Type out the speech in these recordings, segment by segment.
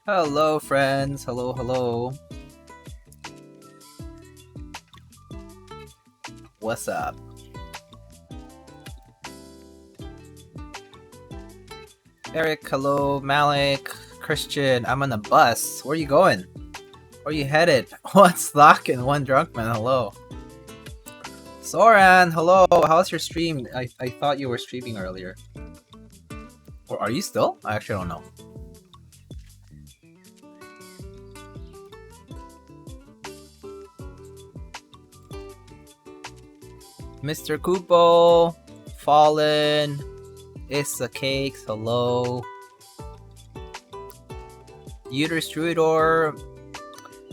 Hello, friends. Hello, hello. What's up? Eric, hello. Malik, Christian, I'm on a bus. Where are you going? Where are you headed? What's locking? One drunk man, hello. Soran, hello. How's your stream? I thought you were streaming earlier. Or are you still? I actually don't know. Mr. Kupo, Fallen, Issa Cakes, hello. Uterus Druidor,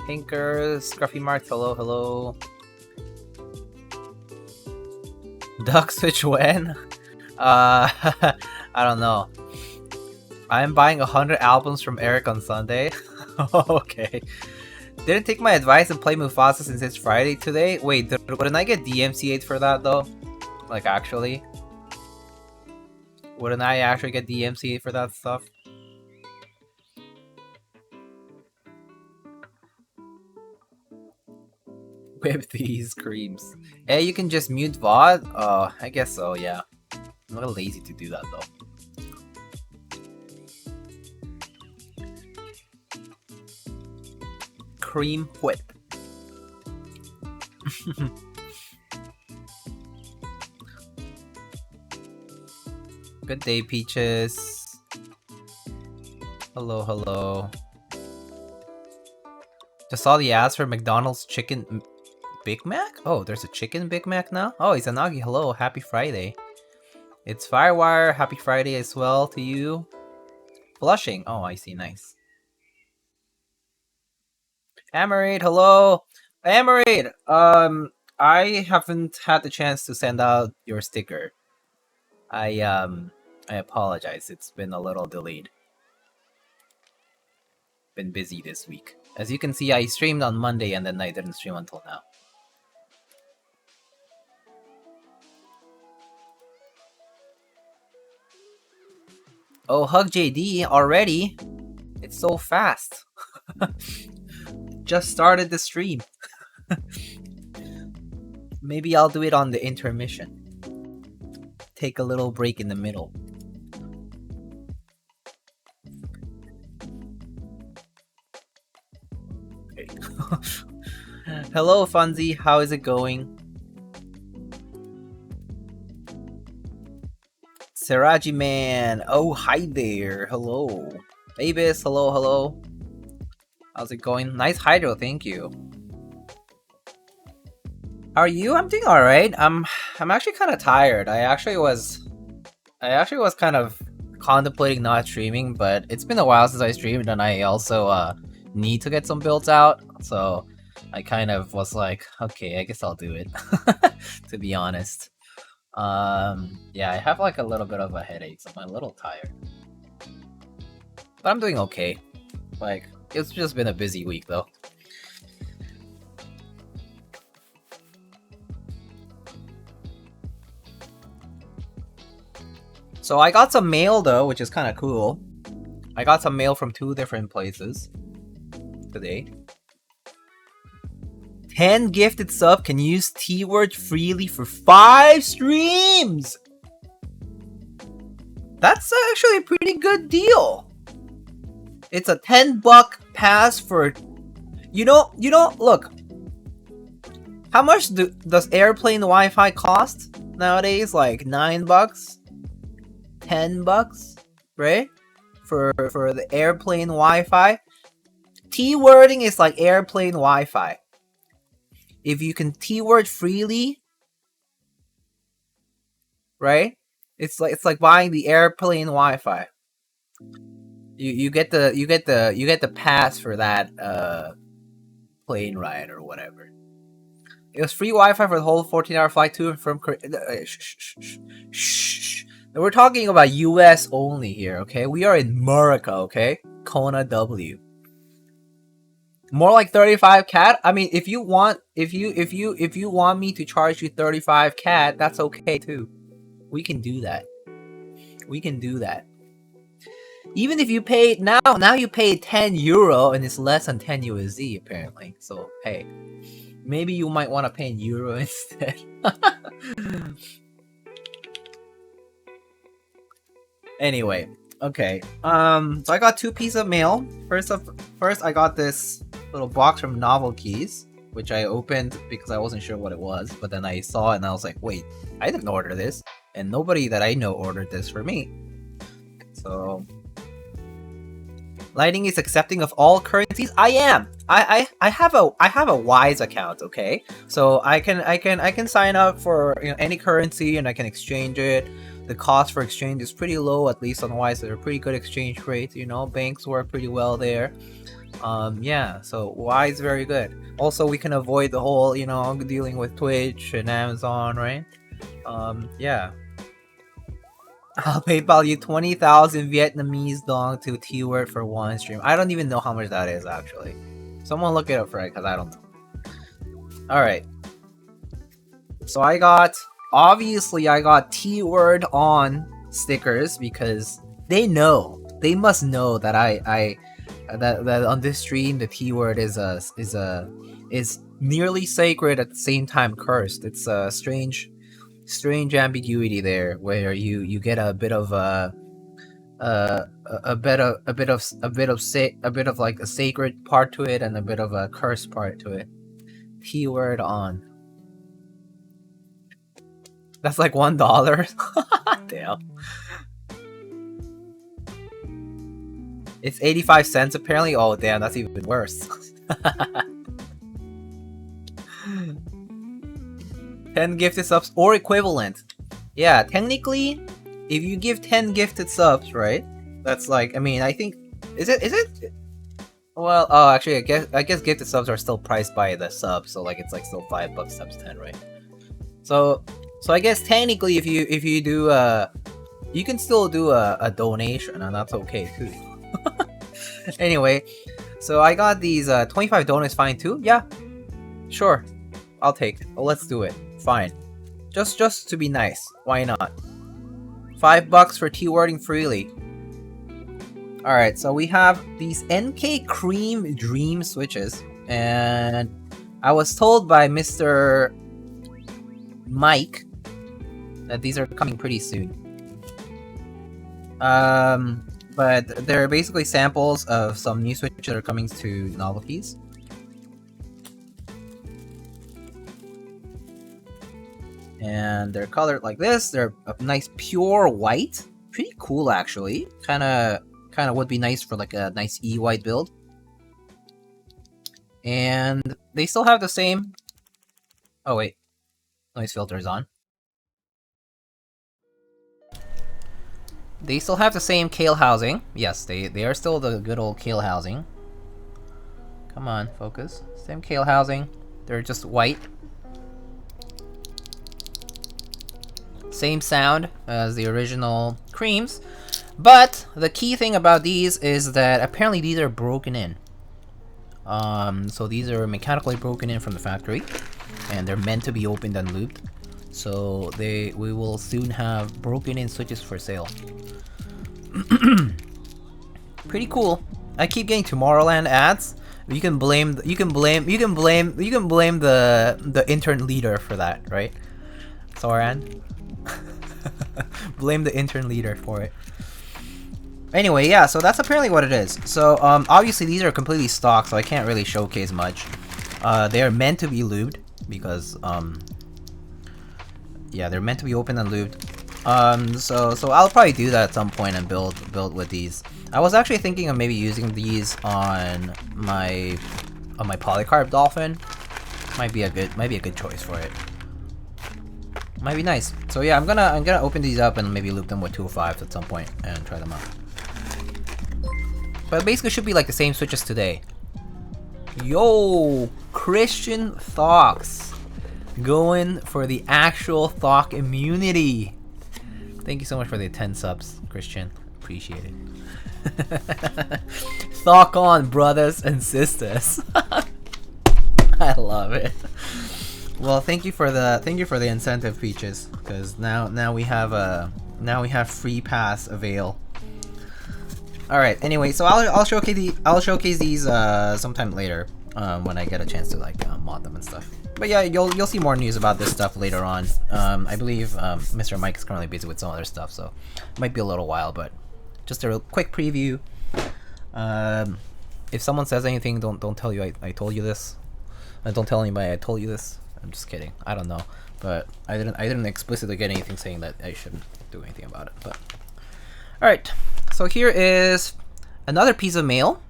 Pinker, Scruffy Marks, hello, hello. Duck Switch when? I don't know. I'm buying 100 albums from Eric on Sunday. Okay. Didn't take my advice and play Mufasa since it's Friday today? Wait, wouldn't I get DMCA'd for that though? Like actually? Wouldn't I actually get DMCA'd for that stuff? Whip these creams. Hey, you can just mute VOD? I guess so, yeah. I'm a little lazy to do that though. Cream whip. Good day, Peaches. Hello, hello. Just saw the ads for McDonald's chicken Big Mac? Oh, there's a chicken Big Mac now? Oh, Izanagi, hello. Happy Friday. It's Firewire. Happy Friday as well to you. Flushing. Oh, I see. Nice. Amarade, hello. Amarade, I haven't had the chance to send out your sticker. I apologize. It's been a little delayed. Been busy this week. As you can see, I streamed on Monday and then I didn't stream until now. Oh, Hug JD already? It's so fast. Just started the stream. Maybe I'll do it on the intermission. Take a little break in the middle. Okay. Hello, Funzy. How is it going? Seraji Man. Oh, hi there. Hello. Avis. Hello, hello. How's it going? Nice hydro, thank you. How are you? I'm doing alright. I'm actually kind of tired. I actually was kind of contemplating not streaming, but it's been a while since I streamed and I also need to get some builds out. So I kind of was like, okay, I guess I'll do it. To be honest. Yeah, I have like a little bit of a headache, so I'm a little tired. But I'm doing okay. Like, it's just been a busy week though. So I got some mail though, which is kind of cool. I got some mail from 2 different places today. 10 gifted sub can use T-word freely for 5 streams. That's actually a pretty good deal. It's a $10 pass for, you know, look. How much does airplane Wi-Fi cost nowadays? Like $9, $10, right? For the airplane Wi-Fi. T-wording is like airplane Wi-Fi. If you can T-word freely, right? It's like buying the airplane Wi-Fi. You get the pass for that plane ride or whatever. It was free Wi-Fi for the whole 14-hour flight to and from. Shh. We're talking about US only here, okay? We are in America, okay? Kona W. More like 35 cat. I mean, if you want me to charge you 35 cat, that's okay too. We can do that. We can do that. Even if you pay now you pay 10 euro and it's less than 10 USD apparently. So hey, maybe you might want to pay in euro instead. Anyway, okay. So I got 2 pieces of mail. First I got this little box from Novelties, which I opened because I wasn't sure what it was, but then I saw it and I was like, wait, I didn't order this, and nobody that I know ordered this for me. So Lighting is accepting of all currencies. I am. I have a Wise account, okay? So I can sign up for any currency and I can exchange it. The cost for exchange is pretty low, at least on Wise. They're pretty good exchange rates, banks work pretty well there. Yeah, so Wise very good. Also, we can avoid the whole, dealing with Twitch and Amazon, right? Yeah. I'll PayPal you 20,000 Vietnamese dong to T-word for 1 stream. I don't even know how much that is, actually. Someone look it up for it, because I don't know. Alright. So obviously I got T-word on stickers, because they must know that that on this stream the T-word is nearly sacred at the same time cursed. It's a strange ambiguity there, where you get a bit of like a sacred part to it and a bit of a curse part to it. T-word on. That's like $1. Damn. It's 85 cents apparently. Oh damn, that's even worse. 10 gifted subs or equivalent. Yeah, technically, if you give 10 gifted subs, right? That's like, I think, is it? Well, oh, actually, I guess gifted subs are still priced by the sub, so like it's like still $5 times 10, right? So I guess technically, if you do you can still do a donation, and that's okay too. Anyway, so I got these 25 donuts, fine too. Yeah, sure, I'll take it. Well, let's do it. Fine. Just to be nice. Why not? $5 for T-wording freely. Alright, so we have these NK Cream Dream switches. And I was told by Mr. Mike that these are coming pretty soon. But they're basically samples of some new switches that are coming to Novelties. And they're colored like this. They're a nice pure white. Pretty cool, actually. Kind of would be nice for like a nice E-white build. And they still have the same... Oh wait, noise filter is on. They still have the same kale housing. Yes, they are still the good old kale housing. Come on, focus. Same kale housing. They're just white. Same sound as the original creams, but the key thing about these is that apparently these are broken in. So these are mechanically broken in from the factory, and they're meant to be opened and lubed. So we will soon have broken in switches for sale. Pretty cool. I keep getting Tomorrowland ads. You can blame the intern leader for that, right? Soran. Blame the intern leader for it. Anyway, yeah, so that's apparently what it is. So obviously these are completely stock, so I can't really showcase much. They are meant to be lubed because yeah, they're meant to be open and lubed. So I'll probably do that at some point and build with these. I was actually thinking of maybe using these on my polycarb dolphin. Might be a good choice for it. Might be nice. So yeah, I'm gonna open these up and maybe loop them with 205s at some point and try them out. But basically should be like the same switch as today. Yo, Christian Thox. Going for the actual Thok immunity. Thank you so much for the 10 subs, Christian. Appreciate it. Thok on, brothers and sisters. I love it. Well, thank you for the incentive, Peaches, because now we have free pass avail. All right. Anyway, so I'll showcase these sometime later when I get a chance to like mod them and stuff. But yeah, you'll see more news about this stuff later on. I believe Mr. Mike is currently busy with some other stuff, so it might be a little while. But just a real quick preview. If someone says anything, don't tell you I told you this. Don't tell anybody I told you this. I'm just kidding. I don't know, but I didn't explicitly get anything saying that I shouldn't do anything about it. But all right, so here is another piece of mail.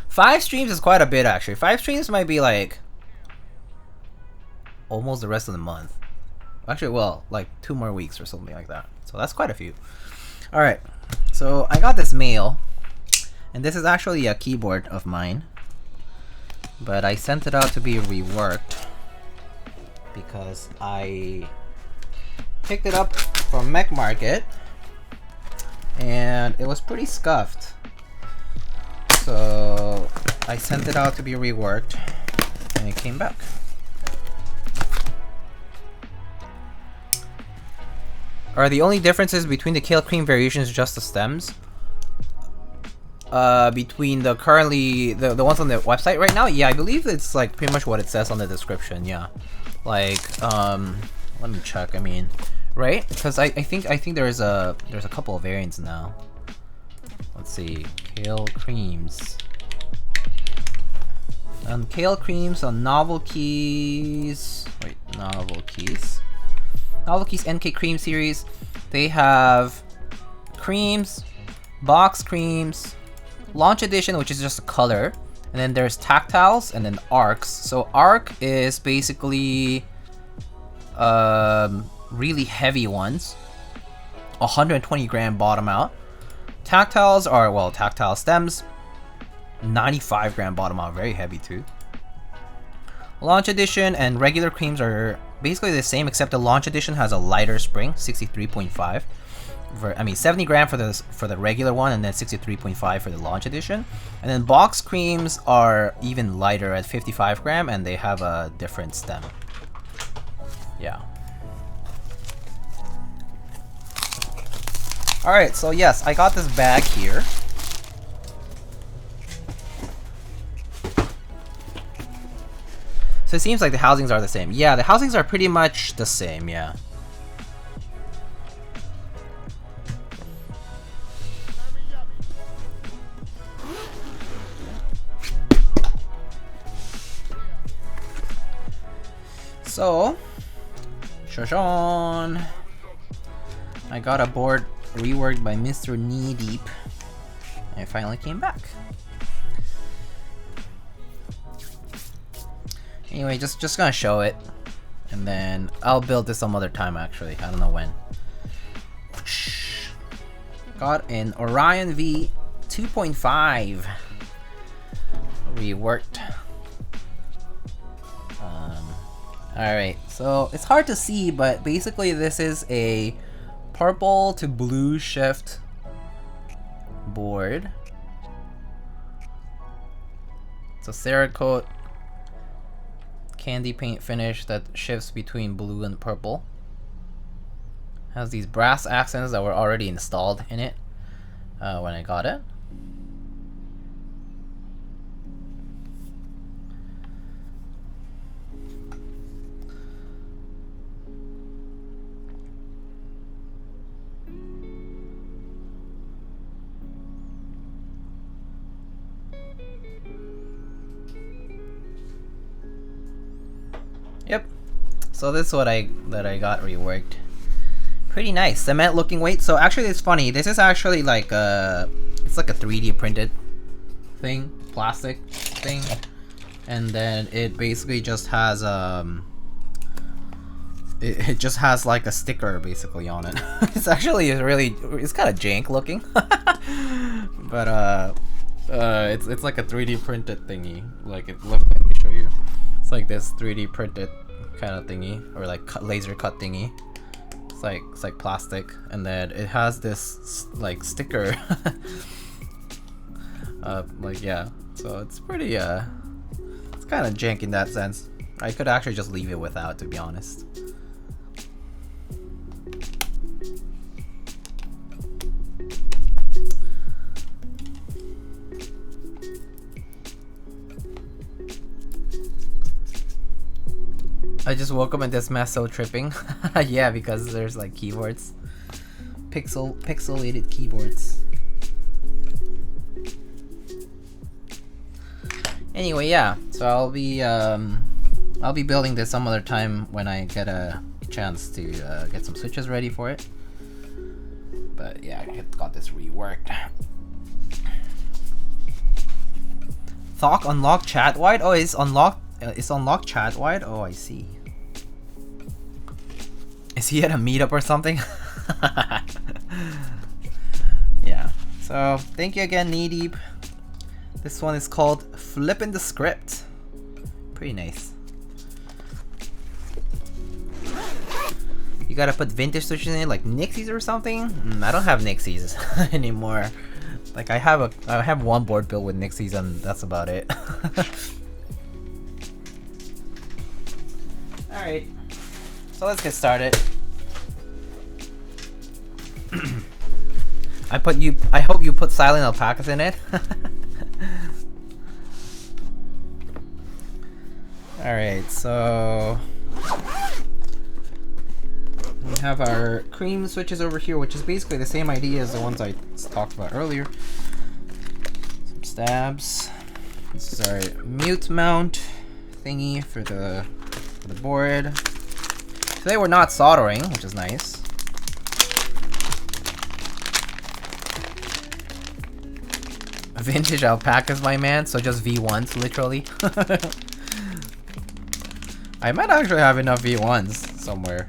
5 streams is quite a bit, actually. 5 streams might be like almost the rest of the month. Actually, well, like 2 more weeks or something like that. So that's quite a few. All right, so I got this mail, and this is actually a keyboard of mine, but I sent it out to be reworked because I picked it up from Mech Market and it was pretty scuffed. So I sent it out to be reworked and it came back. Are the only differences between the Kale Cream variations just the stems? Between the the ones on the website right now? Yeah, I believe it's like pretty much what it says on the description, yeah. Like, let me check, I mean, right? Because I think there's a couple of variants now. Let's see, Kale Creams. Kale Creams on Novel Keys. Wait, Novel Keys. Novel Keys NK Cream series. They have creams, box creams, launch edition, which is just a color, and then there's tactiles and then arcs. So arc is basically really heavy ones, 120 gram bottom out. Tactiles are, well, tactile stems, 95 gram bottom out, very heavy too. Launch edition and regular creams are basically the same, except the launch edition has a lighter spring, 63.5. I mean 70 gram for the regular one, and then 63.5 for the launch edition. And then box creams are even lighter at 55 gram, and they have a different stem. Yeah. Alright, so yes, I got this bag here. So it seems like the housings are the same. Yeah, the housings are pretty much the same, yeah. So, Shoshan, I got a board reworked by Mr. Knee Deep, and it finally came back. Anyway, just gonna show it, and then I'll build this some other time. Actually, I don't know when. Got an Orion V 2.5 reworked. Alright, so it's hard to see, but basically this is a purple to blue shift board. It's a Cerakote candy paint finish that shifts between blue and purple. Has these brass accents that were already installed in it when I got it. Yep. So this is what I got reworked. Pretty nice. Cement looking weight. So actually it's funny. This is actually like it's like a 3D printed thing, plastic thing. And then it basically just has it just has like a sticker basically on it. It's actually it's kind of jank looking. But it's like a 3D printed thingy. Like let me show you. It's like this 3D printed kind of thingy, or like laser cut thingy. It's like plastic, and then it has this like sticker. Like yeah, so it's pretty it's kind of jank in that sense. I could actually just leave it without, to be honest. I just woke up in this mess, so tripping. Yeah, because there's like keyboards. Pixelated keyboards. Anyway, yeah. So I'll be building this some other time when I get a chance to get some switches ready for it. But yeah, I got this reworked. Thok unlocked chat wide? Oh, it's unlocked. It's unlocked chat wide? Oh, I see. Is he at a meetup or something? Yeah. So, thank you again, Knee Deep. This one is called Flippin' the Script. Pretty nice. You gotta put vintage switches in it, like Nixies or something? I don't have Nixies anymore. Like I have one board built with Nixies and that's about it. Alright, so let's get started. I hope you put silent alpacas in it. Alright, so we have our cream switches over here, which is basically the same idea as the ones I talked about earlier. Some stabs. This is our mute mount thingy for the board. Today we're not soldering, which is nice. Vintage alpacas, my man, so just V1s, literally. I might actually have enough V1s somewhere.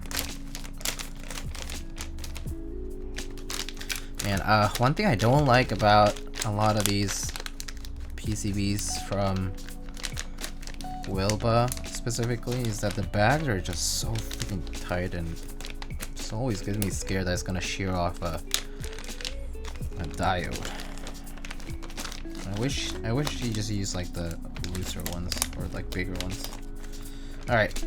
And one thing I don't like about a lot of these PCBs from Wilba specifically is that the bags are just so freaking tight, and it's always gets me scared that it's gonna shear off a diode. I wish you just use like the looser ones or like bigger ones. Alright.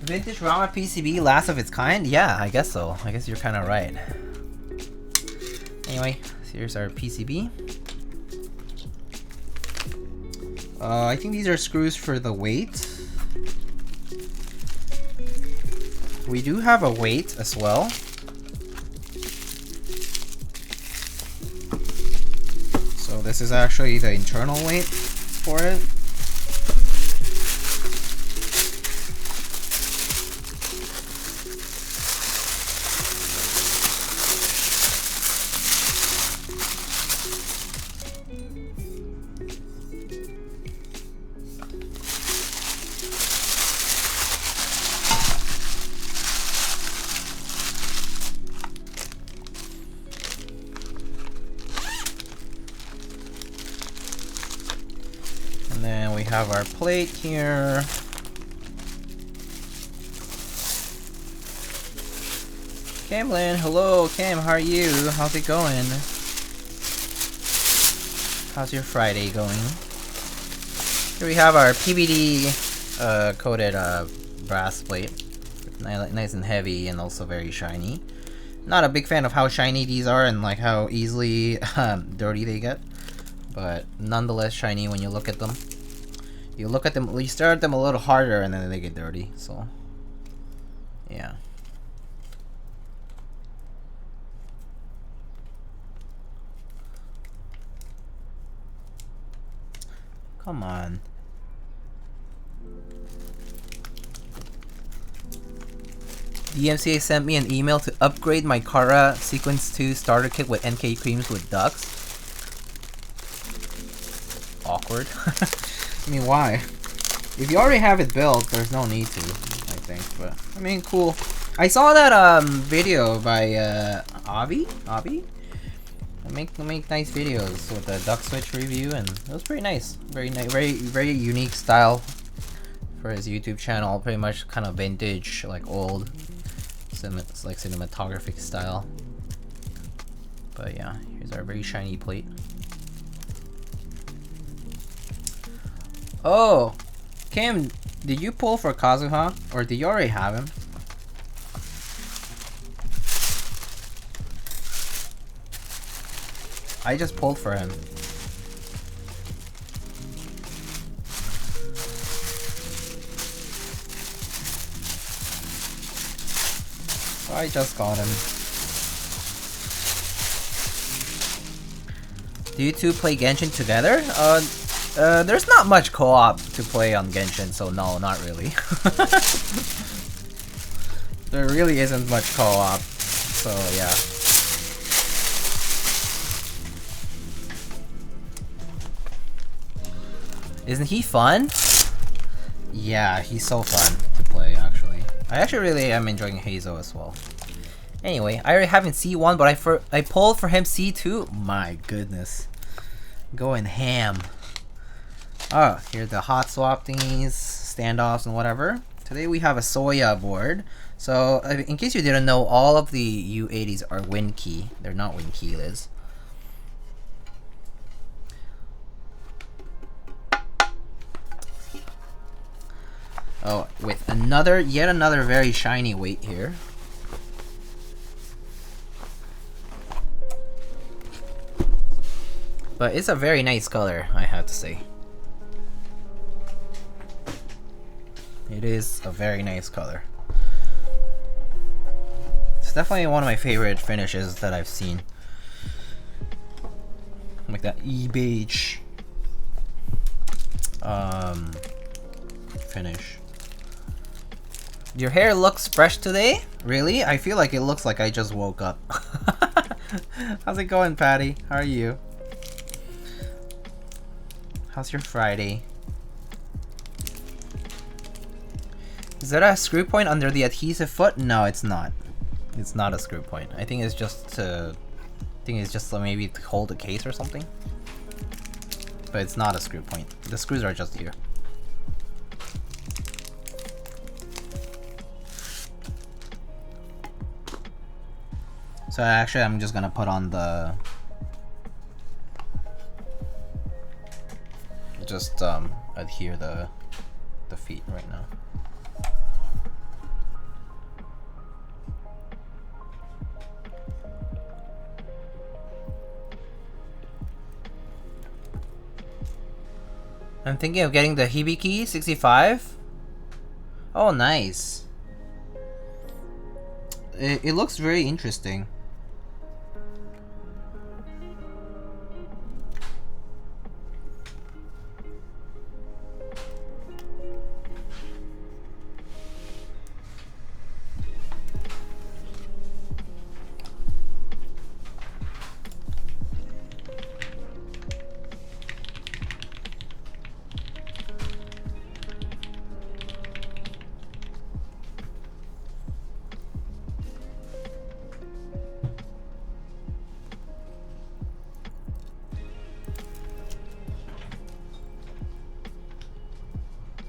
Vintage Rama Pcb, last of its kind? Yeah, I guess so. I guess you're kind of right. Anyway, so here's our PCB. I think these are screws for the weight. We do have a weight as well. So this is actually the internal weight for it. Have our plate here. Camlin, hello Cam, how are you? How's it going? How's your Friday going? Here we have our PVD coated brass plate. Nice and heavy and also very shiny. Not a big fan of how shiny these are and like how easily dirty they get. But nonetheless shiny when you look at them. You look at them, you stare at them a little harder and then they get dirty, so yeah. Come on. DMCA sent me an email to upgrade my Kara Sequence 2 starter kit with NK creams with ducks. Awkward. I mean, why? If you already have it built, there's no need to, I think, but I mean, cool. I saw that video by Avi? They make nice videos with the duck switch review, and it was pretty nice. Very unique style for his YouTube channel. Pretty much kind of vintage, like old, it's like cinematographic style. But yeah, here's our very shiny plate. Oh, Kim, did you pull for Kazuha, or did you already have him? I just pulled for him. So I just got him. Do you two play Genshin together? There's not much co-op to play on Genshin, so no, not really. There really isn't much co-op, so yeah. Isn't he fun? Yeah, he's so fun to play, actually. I actually really am enjoying Hazo as well. Anyway, I already have him C1, but I pulled for him C2. My goodness. Going ham. Oh, here are the hot swap thingies, standoffs, and whatever. Today we have a Soya board. So, in case you didn't know, all of the U80s are win key. They're not win keyless. Oh, with yet another very shiny weight here. But it's a very nice color, I have to say. It is a very nice color. It's definitely one of my favorite finishes that I've seen. Like that Beige finish. Your hair looks fresh today? Really? I feel like it looks like I just woke up. How's it going, Patty? How are you? How's your Friday? Is that a screw point under the adhesive foot? No, it's not. It's not a screw point. I think it's just maybe to hold the case or something. But it's not a screw point. The screws are just here. So actually, I'm just gonna put on the adhere the feet right now. I'm thinking of getting the Hibiki 65. Oh, nice. It looks very interesting.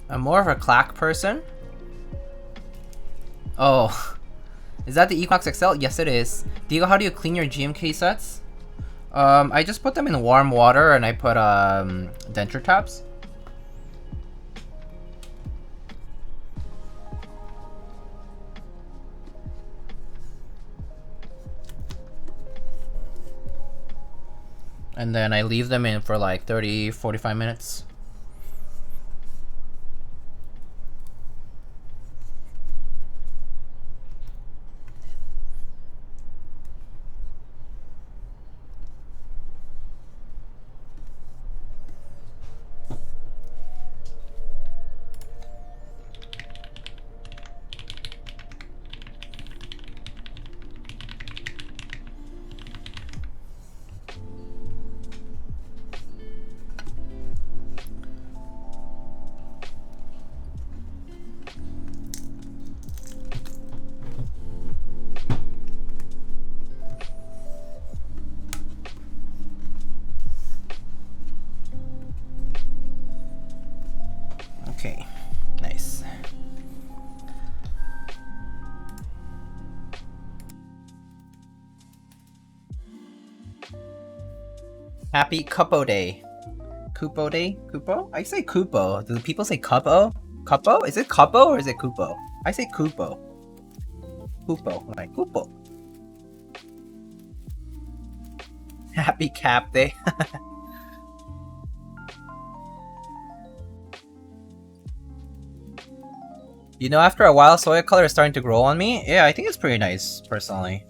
I'm more of a clack person. Oh, is that the Equinox XL? Yes, it is. Diego, how do you clean your GMK sets? I just put them in warm water and I put denture tabs. And then I leave them in for like 30-45 minutes. Okay, nice. Happy Cupo Day. Cupo Day? Cupo? I say Cupo. Do people say Cupo? Cupo? Is it Cupo or is it Cupo? I say Cupo. Cupo. Like Cupo. Happy Cap Day. You know, after a while, soy color is starting to grow on me. Yeah, I think it's pretty nice, personally.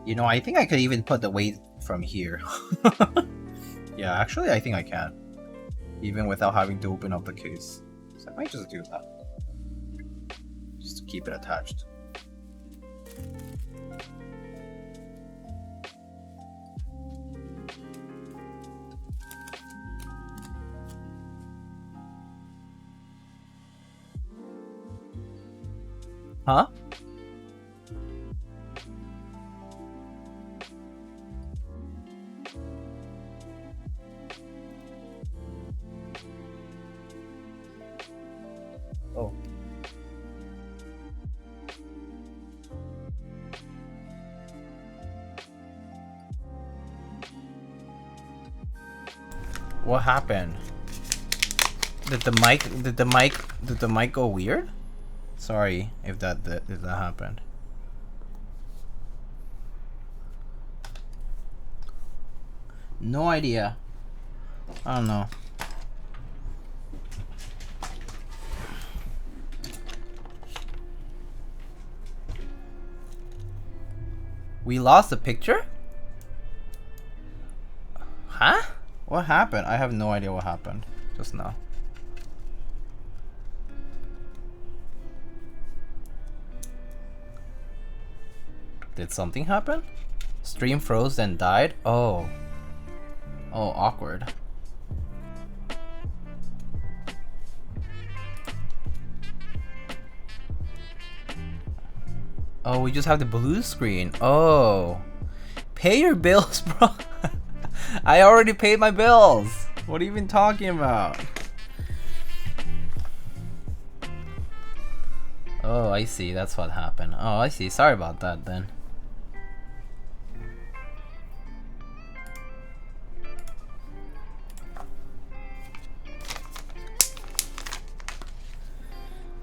You know, I think I could even put the weight from here. Yeah, actually, I think I can. Even without having to open up the case. So I might just do that. Just to keep it attached. Huh? Oh. What happened? Did the mic go weird? Sorry if that happened. No idea. I don't know. We lost the picture? Huh? What happened? I have no idea what happened just now. Did something happen? Stream froze and died? Oh. Oh, awkward. Oh, we just have the blue screen. Oh. Pay your bills, bro. I already paid my bills. What are you even talking about? Oh, I see. That's what happened. Oh, I see. Sorry about that then.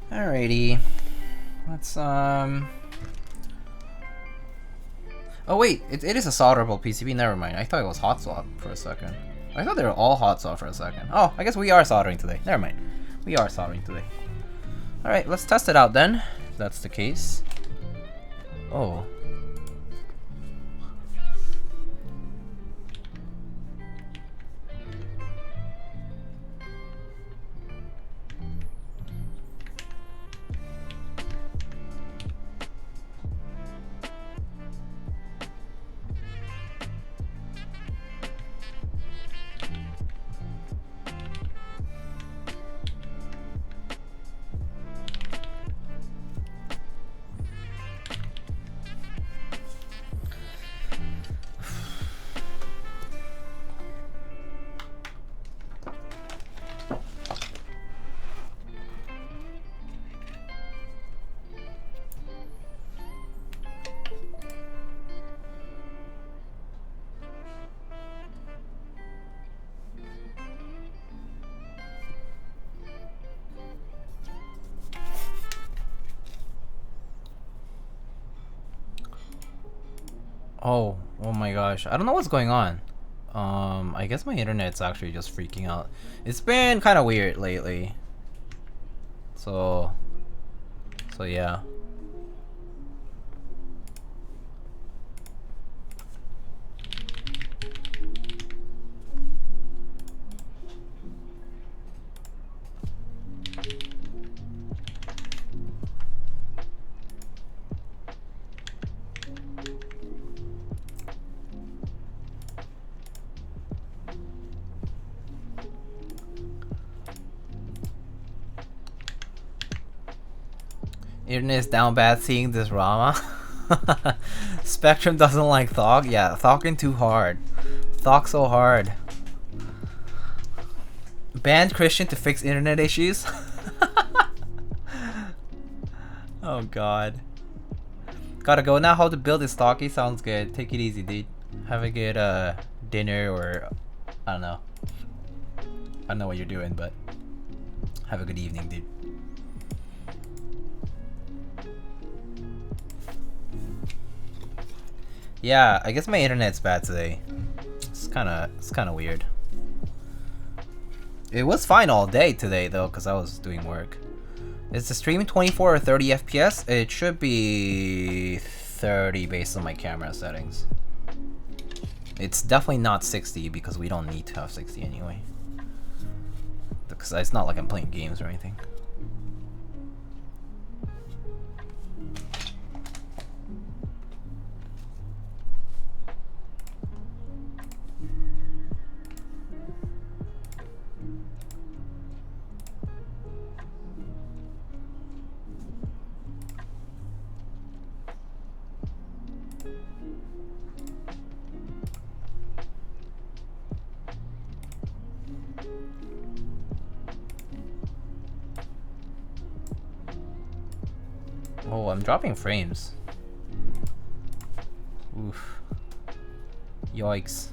Alrighty. Let's Oh wait, it is a solderable PCB, never mind. I thought it was hot swap for a second. I thought they were all hot swap for a second. Oh, I guess we are soldering today. Never mind. We are soldering today. Alright, let's test it out then. If that's the case. Oh. Oh my gosh. I don't know what's going on. I guess my internet's actually just freaking out. It's been kind of weird lately. So yeah. Internet is down bad seeing this Rama. Spectrum doesn't like Thog. Yeah, Thogging too hard. Thog so hard. Banned Christian to fix internet issues. Oh god. Gotta go now. How to build this stocky sounds good. Take it easy, dude. Have a good dinner, or I don't know. I don't know what you're doing, but have a good evening, dude. Yeah, I guess my internet's bad today. It's kind of weird. It was fine all day today though, cause I was doing work. Is the stream 24 or 30 FPS? It should be 30 based on my camera settings. It's definitely not 60 because we don't need to have 60 anyway. Because it's not like I'm playing games or anything. Oh, I'm dropping frames. Oof. Yikes.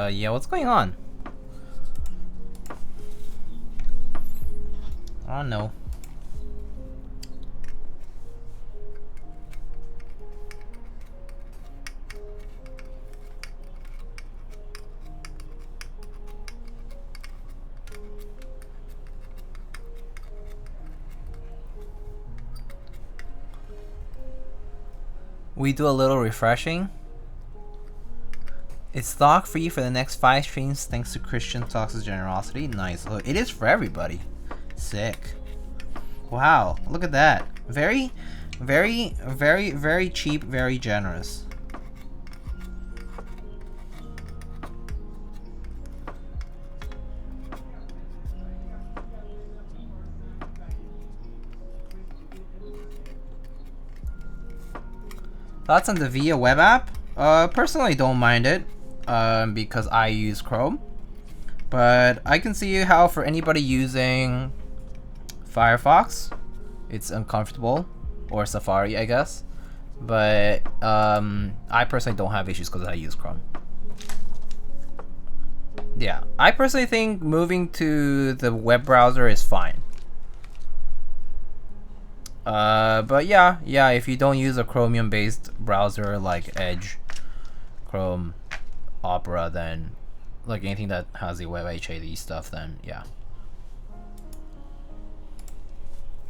Yeah, what's going on? I don't know. We do a little refreshing. It's stock free for the next 5 streams thanks to Christian Tox's generosity. Nice. Look, it is for everybody. Sick. Wow, look at that. Very, very, very, very cheap, very generous. Thoughts on the VIA web app? Personally don't mind it. Because I use Chrome, but I can see how for anybody using Firefox it's uncomfortable, or Safari I guess, but I personally don't have issues because I use Chrome. Yeah, I personally think moving to the web browser is fine. But yeah, if you don't use a Chromium-based browser like Edge, Chrome, Opera, then like anything that has the WebHAD stuff, then yeah,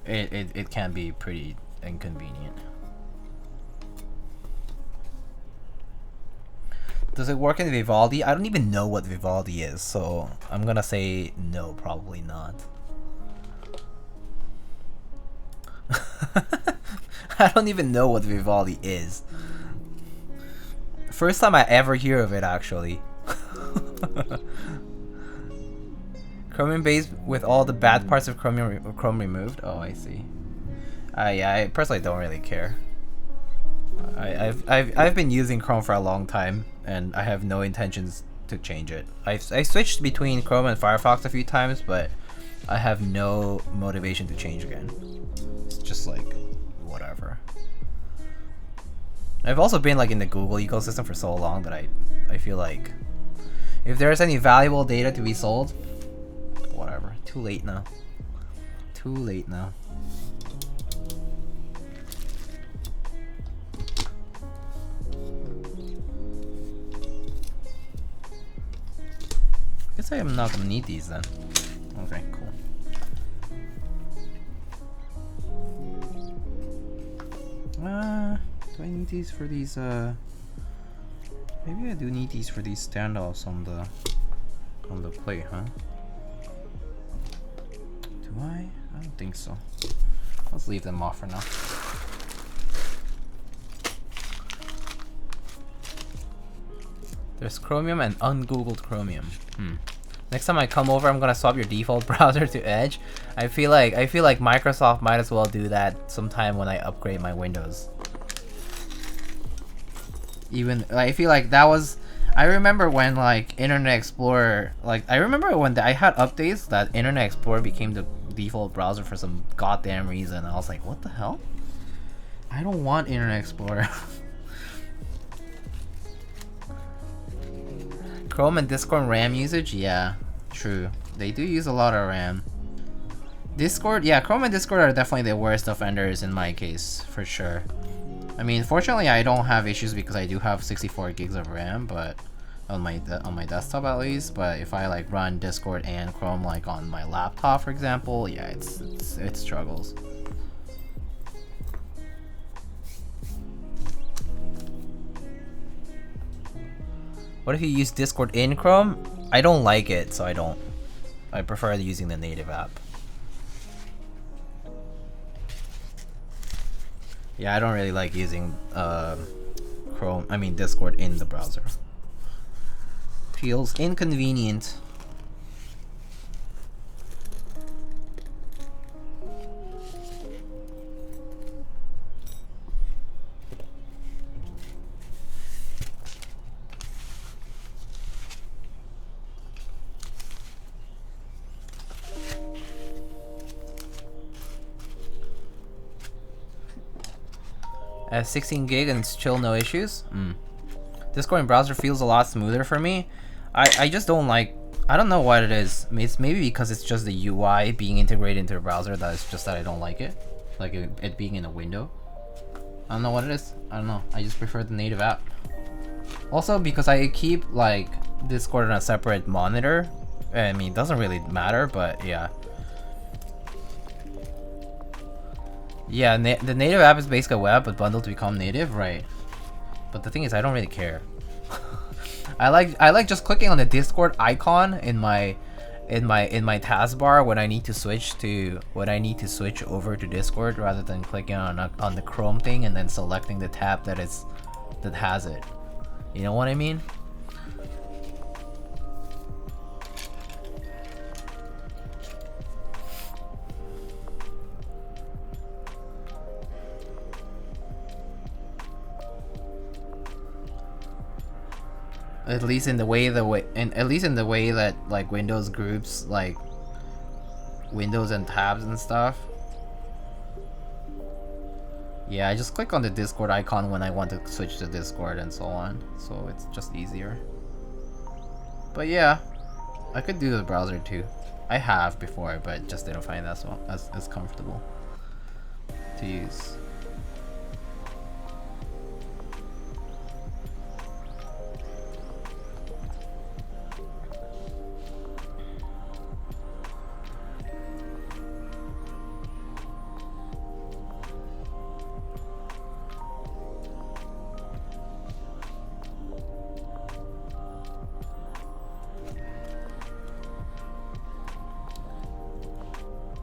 it can be pretty inconvenient. Does it work in Vivaldi? I don't even know what Vivaldi is, so I'm gonna say no, probably not. I don't even know what Vivaldi is. First time I ever hear of it, actually. Chromium based with all the bad parts of Chrome removed? Oh, I see. Yeah, I personally don't really care. I've been using Chrome for a long time, and I have no intentions to change it. I switched between Chrome and Firefox a few times, but I have no motivation to change again. It's just like, whatever. I've also been like in the Google ecosystem for so long that I feel like if there's any valuable data to be sold, whatever. Too late now. Too late now. Guess I'm not gonna need these then. Okay, cool. Do I need these for these? Maybe I do need these for these standoffs on the plate, huh? Do I? I don't think so. Let's leave them off for now. There's Chromium and ungoogled Chromium. Next time I come over, I'm gonna swap your default browser to Edge. I feel like Microsoft might as well do that sometime when I upgrade my Windows. Even I feel like that was. I remember when like Internet Explorer, I remember when I had updates that Internet Explorer became the default browser for some goddamn reason. I was like, what the hell? I don't want Internet Explorer. Chrome and Discord RAM usage? Yeah, true. They do use a lot of RAM. Discord? Yeah, Chrome and Discord are definitely the worst offenders in my case, for sure. I mean, fortunately I don't have issues because I do have 64 gigs of RAM, but on my desktop at least. But if I like run Discord and Chrome like on my laptop, for example, yeah, it struggles. What if you use Discord in Chrome? I don't like it, so I don't. I prefer using the native app. Yeah, I don't really like using Discord in the browser. Feels inconvenient. At 16 gig and still no issues? Discord in browser feels a lot smoother for me. I just don't like, I don't know what it is. It's maybe because it's just the UI being integrated into the browser that it's just that I don't like it. Like it being in a window. I don't know what it is. I don't know. I just prefer the native app. Also because I keep like Discord on a separate monitor. I mean, it doesn't really matter, but yeah. Yeah, the native app is basically a web but bundled to become native, right? But the thing is, I don't really care. I like just clicking on the Discord icon in my taskbar when I need to switch over to Discord rather than clicking on the Chrome thing and then selecting the tab that has it. You know what I mean? At least in the way that like Windows groups like windows and tabs and stuff. Yeah, I just click on the Discord icon when I want to switch to Discord and so on, so it's just easier. But yeah, I could do the browser too. I have before, but just didn't find that as comfortable to use.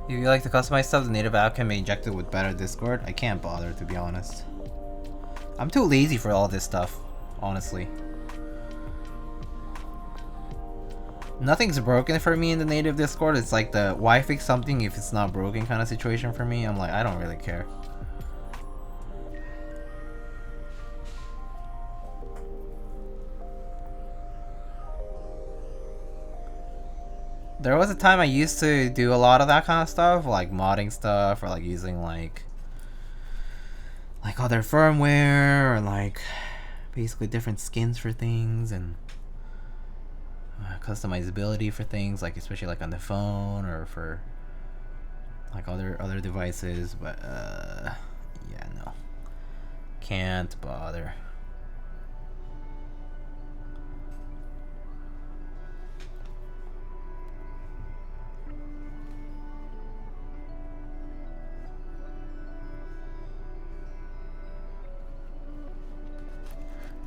If you like to customize stuff, the native app can be injected with better Discord. I can't bother, to be honest. I'm too lazy for all this stuff, honestly. Nothing's broken for me in the native Discord. It's like the why fix something if it's not broken kind of situation for me. I'm like, I don't really care. There was a time I used to do a lot of that kind of stuff, like modding stuff, or like using like other firmware, or like basically different skins for things, and customizability for things, like especially like on the phone or for like other devices. But yeah, no, can't bother.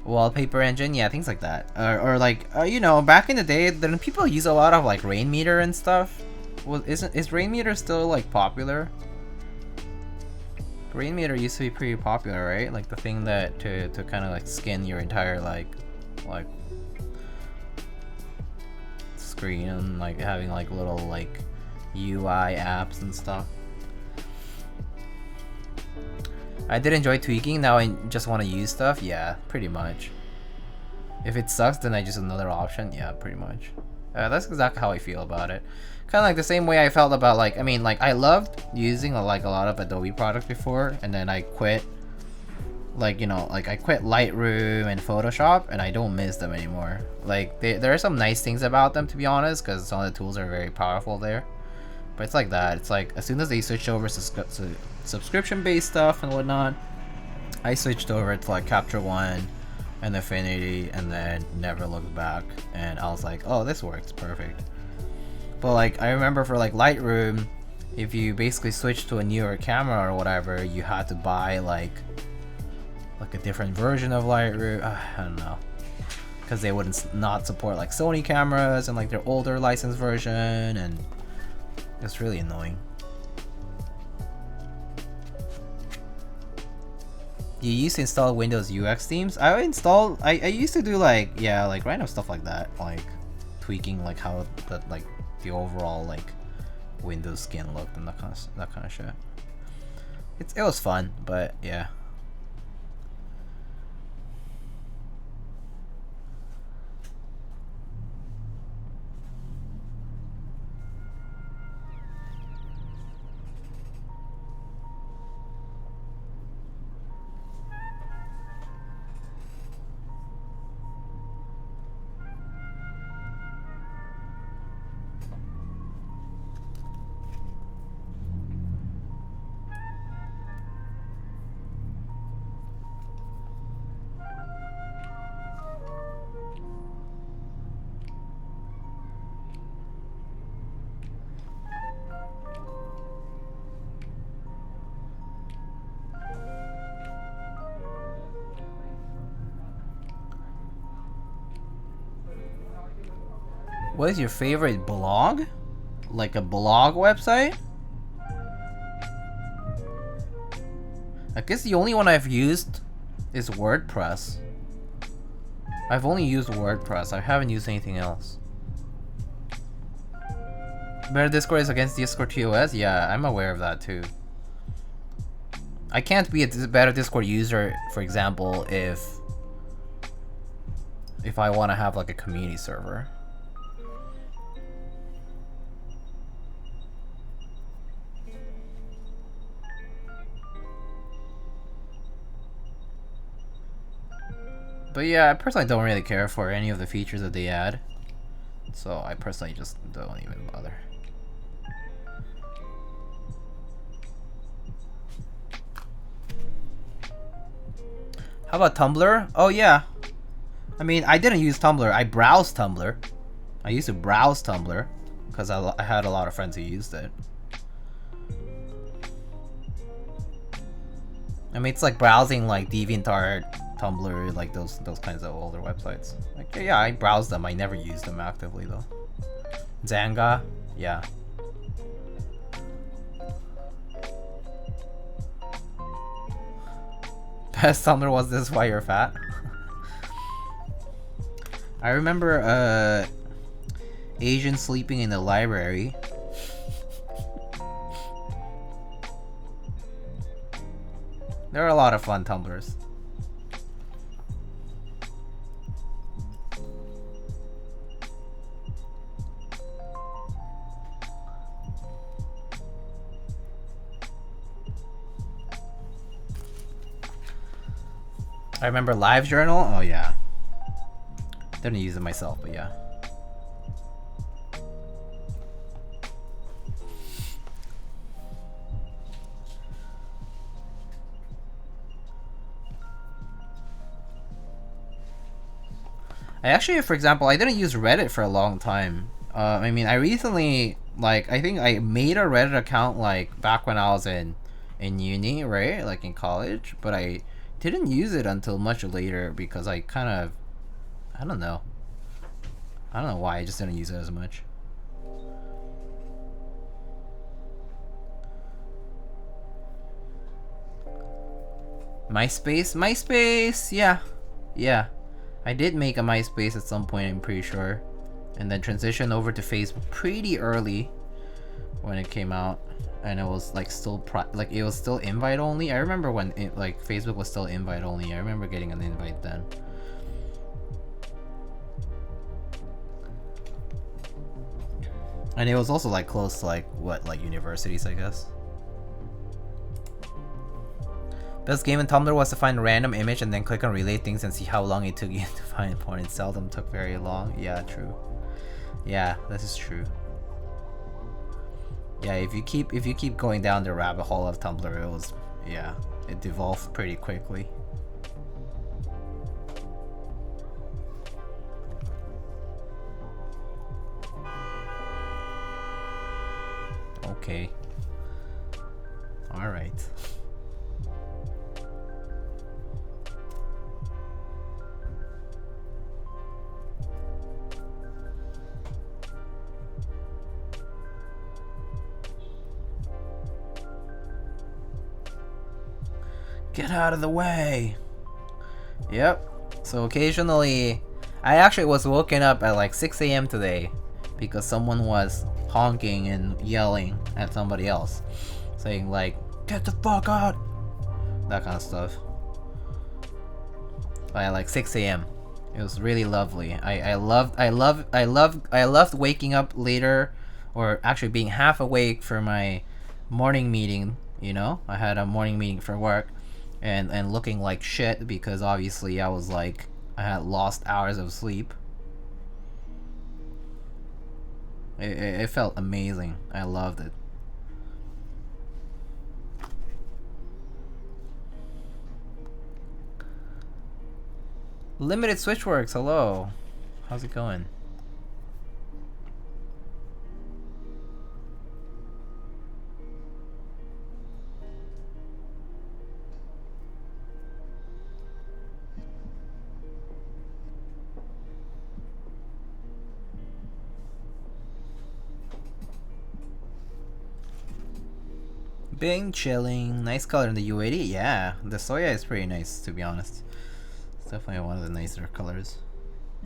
Wallpaper engine, yeah, things like that. Or like, you know, back in the day, didn't people use a lot of like rain meter and stuff? Well, is rain meter still like popular? Rain meter used to be pretty popular, right? Like the thing that to kind of like skin your entire like screen, and like having like little like UI apps and stuff. I did enjoy tweaking, now I just want to use stuff. Yeah, pretty much. If it sucks, then I just another option. Yeah, pretty much. That's exactly how I feel about it. Kind of like the same way I felt about like, I mean, like I loved using like a lot of Adobe products before, and then I quit. Like, you know, like I quit Lightroom and Photoshop, and I don't miss them anymore. Like there are some nice things about them, to be honest, because some of the tools are very powerful there. But it's like that. It's like as soon as they switch over to subscription-based stuff and whatnot, I switched over to like Capture One and Affinity, and then never looked back. And I was like, oh, this works perfect. But like I remember for like Lightroom, if you basically switch to a newer camera or whatever, you had to buy like a different version of Lightroom. I don't know, because they wouldn't not support like Sony cameras and like their older licensed version, and it's really annoying. You used to install Windows UX themes? I used to do like, yeah, like random stuff like that, like tweaking like how that like the overall like Windows skin looked and that kind of shit. It was fun, but yeah. What is your favorite blog? Like a blog website? I guess the only one I've used is WordPress. I've only used WordPress. I haven't used anything else. Better Discord is against Discord TOS? Yeah, I'm aware of that too. I can't be a better Discord user, for example, if I want to have like a community server. But yeah, I personally don't really care for any of the features that they add. So I personally just don't even bother. How about Tumblr? Oh yeah. I mean, I didn't use Tumblr. I browsed Tumblr. I used to browse Tumblr because I had a lot of friends who used it. I mean, it's like browsing like DeviantArt, Tumblr, like those kinds of older websites. Like yeah, I browsed them. I never used them actively though. Zanga, yeah. Best Tumblr was This Why You're Fat. I remember Asian sleeping in the library. There are a lot of fun Tumblrs. I remember LiveJournal. Oh yeah. Didn't use it myself, but yeah. I actually, for example, I didn't use Reddit for a long time. I mean, I recently, like, I think I made a Reddit account, like, back when I was in uni, right? Like, in college. But I didn't use it until much later because I kind of, I don't know. I don't know why, I just didn't use it as much. MySpace, yeah. I did make a MySpace at some point, I'm pretty sure. And then transitioned over to Facebook pretty early when it came out. And it was like still it was still invite only. I remember when like Facebook was still invite only. I remember getting an invite then. And it was also like close to like like universities, I guess. Best game in Tumblr was to find a random image and then click on relate things and see how long it took you to find porn. It seldom took very long. Yeah, true. Yeah, this is true. Yeah, if you keep going down the rabbit hole of Tumblr, it was, yeah, it devolved pretty quickly. Okay. All right. Get out of the way. Yep. So occasionally, I actually was woken up at like 6 a.m. today because someone was honking and yelling at somebody else, saying like, "Get the fuck out!" That kind of stuff. At like 6 a.m. It was really lovely. I loved waking up later, or actually being half awake for my morning meeting. You know, I had a morning meeting for work. And looking like shit because obviously I was like, I had lost hours of sleep. It felt amazing. I loved it. Limited Switchworks, hello. How's it going? Bing chilling. Nice color in the U80. Yeah, the soya is pretty nice, to be honest. It's definitely one of the nicer colors.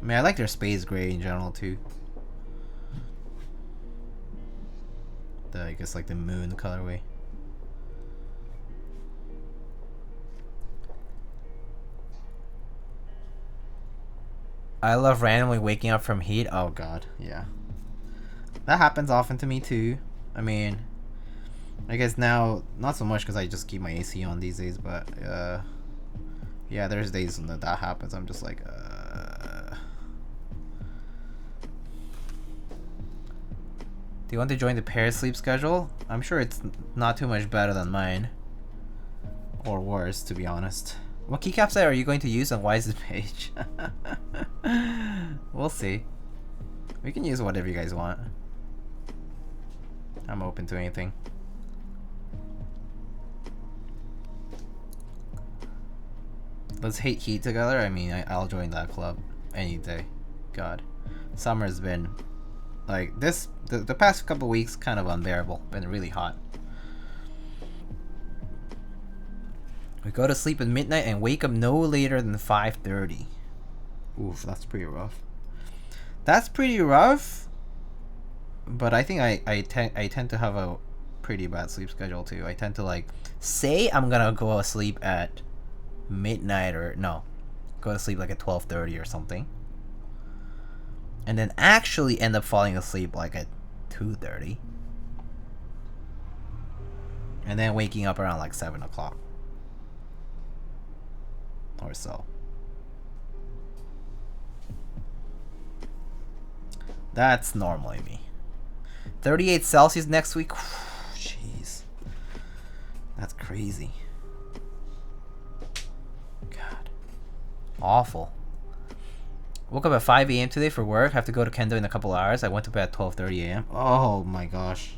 I mean, I like their space gray in general too. I guess like the moon colorway. I love randomly waking up from heat. Oh god, yeah. That happens often to me too. I mean, I guess now not so much because I just keep my AC on these days, but yeah, there's days when that happens. I'm just like Do you want to join the pair sleep schedule? I'm sure it's not too much better than mine. Or worse, to be honest. What keycaps are you going to use and why is it Beige? We'll see. We can use whatever you guys want. I'm open to anything. Let's hate heat together. I mean, I'll join that club any day. God. Summer's been like this, the past couple weeks kind of unbearable. Been really hot. We go to sleep at midnight and wake up no later than 5:30. Oof, that's pretty rough. That's pretty rough. But I think I tend to have a pretty bad sleep schedule too. I tend to like say I'm gonna go to sleep at midnight or no, go to sleep like at 12:30 or something, and then actually end up falling asleep like at 2:30, and then waking up around like 7 o'clock or so. That's normally me. 38 Celsius next week. Jeez, that's crazy. God, awful. Woke up at 5 a.m. today for work. Have to go to Kendo in a couple hours. I went to bed at 12:30 a.m. Oh my gosh.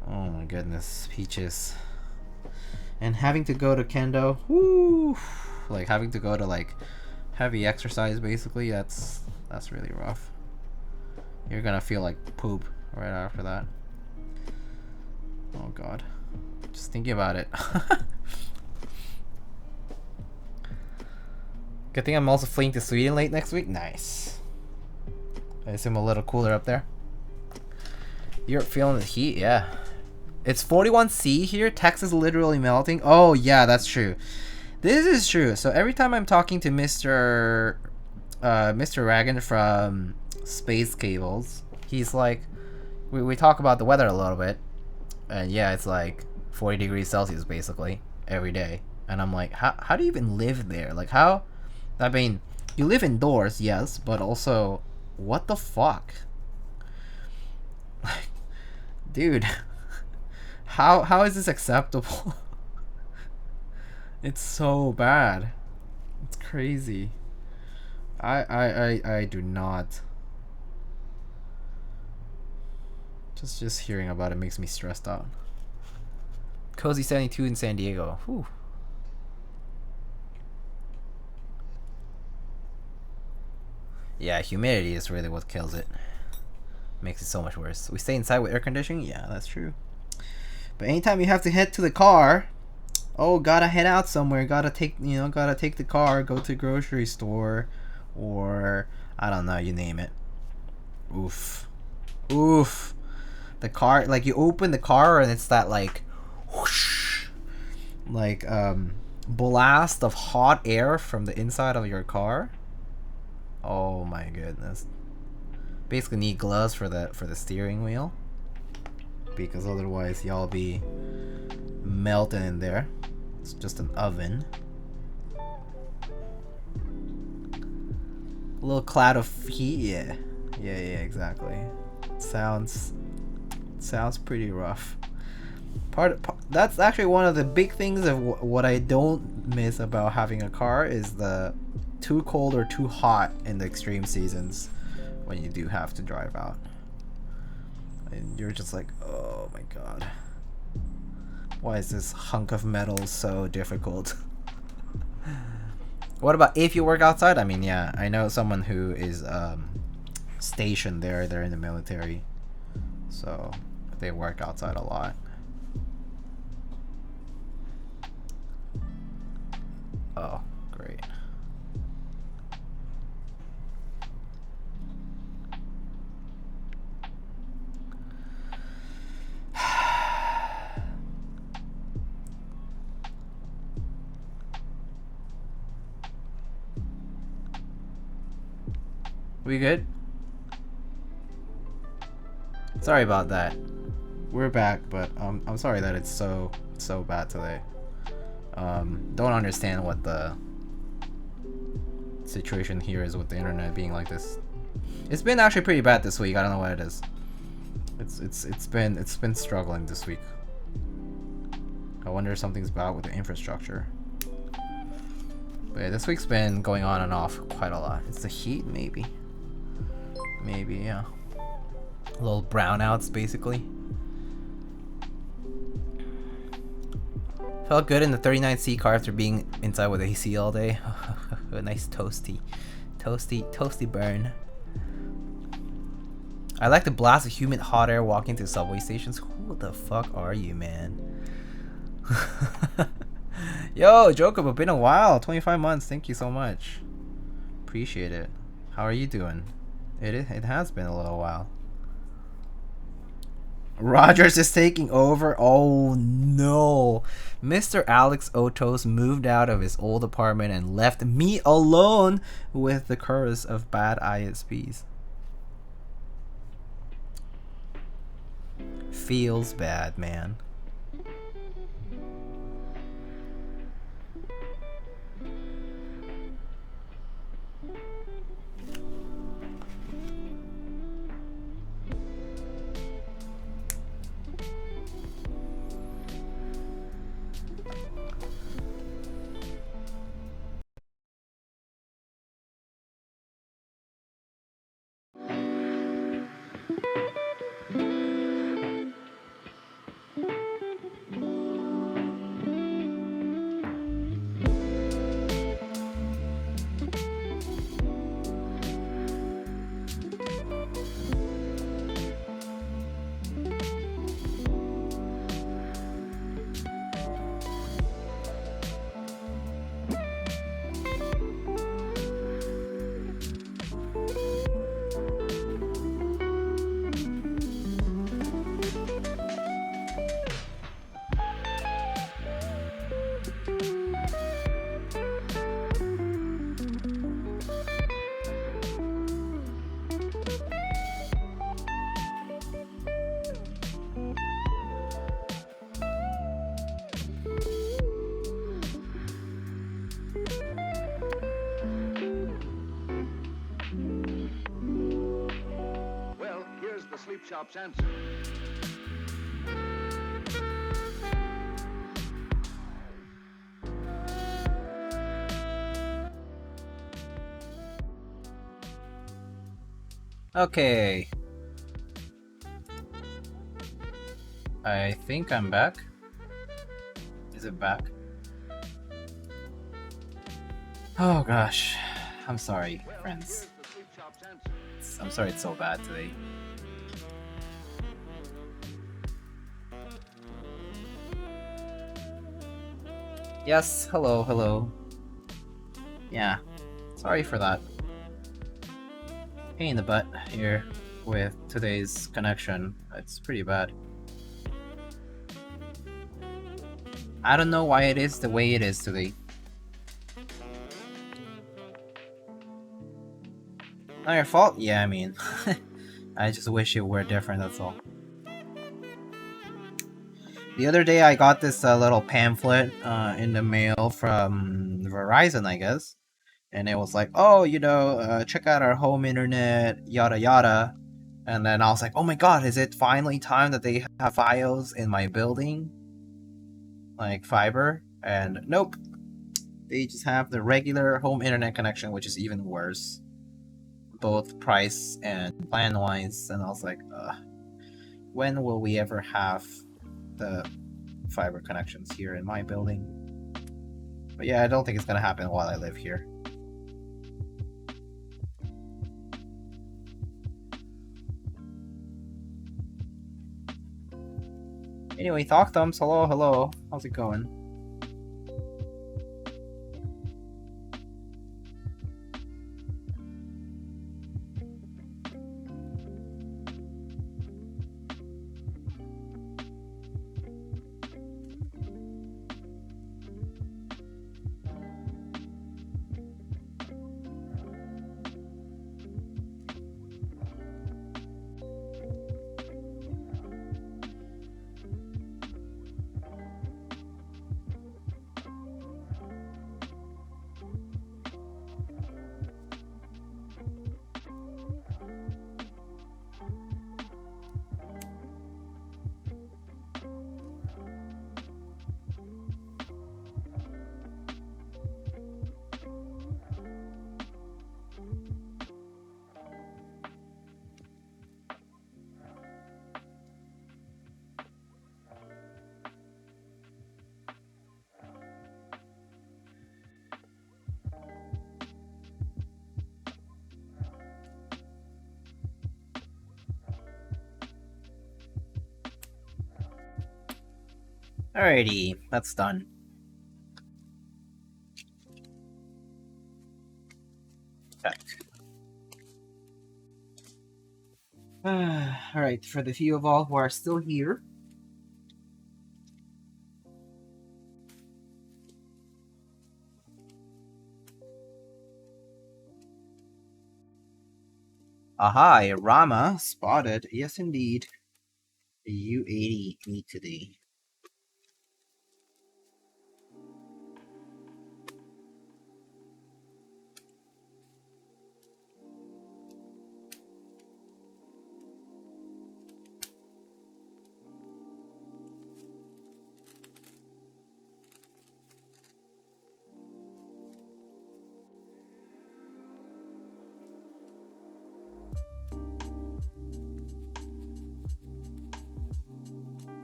Oh my goodness, peaches. And having to go to Kendo, whoo, like having to go to like heavy exercise basically, that's really rough. You're gonna feel like poop right after that. Oh god. Just thinking about it. Good thing I'm also fleeing to Sweden late next week. Nice. I assume a little cooler up there. You're feeling the heat? Yeah. It's 41°C here. Texas literally melting. Oh yeah, that's true. This is true. So every time I'm talking to Mr. Ragan from Space Cables, he's like, we talk about the weather a little bit, and yeah, it's like 40 degrees Celsius basically every day, and I'm like, how do you even live there? Like, how? I mean, you live indoors, yes, but also, what the fuck? Like, dude, how is this acceptable? It's so bad. It's crazy. I do not. Just hearing about it makes me stressed out. Cozy 72 in San Diego. Whew. Yeah, humidity is really what kills it. Makes it so much worse. We stay inside with air conditioning? Yeah, that's true. But anytime you have to head to the car, oh, gotta head out somewhere, gotta take the car, go to the grocery store, or I don't know, you name it. Oof. Oof. The car, like, you open the car and it's that like whoosh, like blast of hot air from the inside of your car. Oh my goodness. Basically need gloves for the steering wheel, because otherwise y'all be melting in there. It's just an oven. A little cloud of heat. Yeah, exactly. Sounds pretty rough. That's actually one of the big things of what I don't miss about having a car is the too cold or too hot in the extreme seasons when you do have to drive out. And you're just like, oh my god. Why is this hunk of metal so difficult? What about if you work outside? I mean, yeah, I know someone who is stationed there. They're in the military, so they work outside a lot. Oh, great. We good? Sorry about that. We're back, but I'm sorry that it's so bad today. Don't understand what the situation here is with the internet being like this. It's been actually pretty bad this week. I don't know what it is. It's been struggling this week. I wonder if something's bad with the infrastructure. But yeah, this week's been going on and off quite a lot. It's the heat, maybe. Maybe, yeah. Little brownouts, basically. Felt good in the 39C car after being inside with AC all day. A nice toasty burn. I like the blast of humid hot air walking to subway stations. Who the fuck are you, man? Yo, Jacob, it's been a while. 25 months. Thank you so much. Appreciate it. How are you doing? It has been a little while. Rogers is taking over. Oh no. Mr. Alex Otos moved out of his old apartment and left me alone with the curse of bad ISPs. Feels bad, man. Shop's answer. Okay. I think I'm back. Is it back? Oh gosh. I'm sorry, friends. I'm sorry it's so bad today. Yes, hello. Yeah, sorry for that. Pain in the butt here with today's connection. It's pretty bad. I don't know why it is the way it is today. Not your fault? Yeah, I mean, I just wish it were different, that's all. The other day I got this little pamphlet in the mail from Verizon, I guess. And it was like, oh, you know, check out our home internet, yada yada. And then I was like, oh my god, is it finally time that they have Fios in my building? Like fiber? And nope. They just have the regular home internet connection, which is even worse. Both price and plan-wise. And I was like, when will we ever have the fiber connections here in my building? But yeah, I don't think it's gonna happen while I live here. Anyway, Talk Thumbs, hello. How's it going? Alrighty, that's done. Alright, for the few of all who are still here. Aha, a Rama spotted. Yes, indeed. A U80-A today.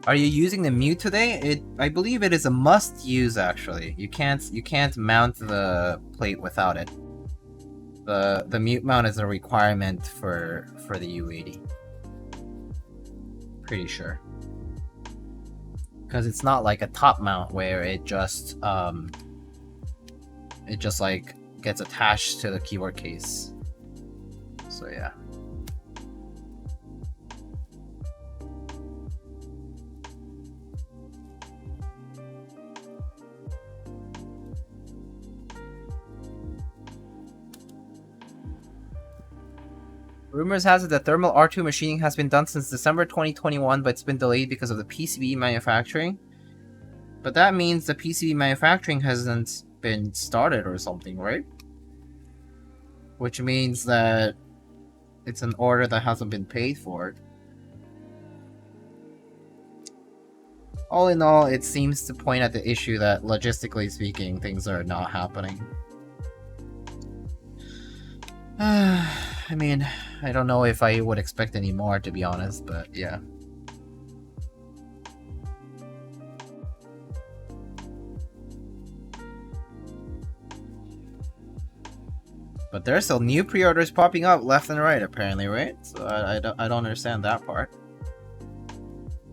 Are you using the mute today? I believe it is a must use actually. You can't mount the plate without it. The mute mount is a requirement for the U80. Pretty sure. Because it's not like a top mount where it just like gets attached to the keyboard case. So yeah. Rumors has it that thermal R2 machining has been done since December 2021, but it's been delayed because of the PCB manufacturing. But that means the PCB manufacturing hasn't been started or something, right? Which means that it's an order that hasn't been paid for. All in all, it seems to point at the issue that, logistically speaking, things are not happening. I mean, I don't know if I would expect any more, to be honest, but yeah. But there's still new pre-orders popping up left and right, apparently, right? So I don't understand that part.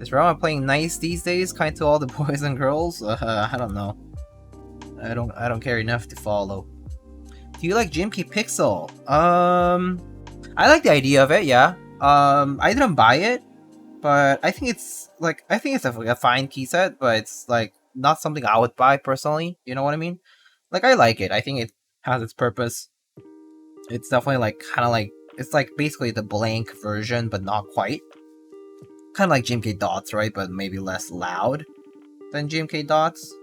Is Rama playing nice these days, kind to all the boys and girls? I don't know. I don't care enough to follow. Do you like Jimkey Pixel? I like the idea of it, yeah. I didn't buy it, but I think it's a fine key set, but it's like not something I would buy personally. You know what I mean? Like, I like it. I think it has its purpose. It's definitely like it's like basically the blank version, but not quite. Kind of like GMK Dots, right? But maybe less loud than GMK Dots.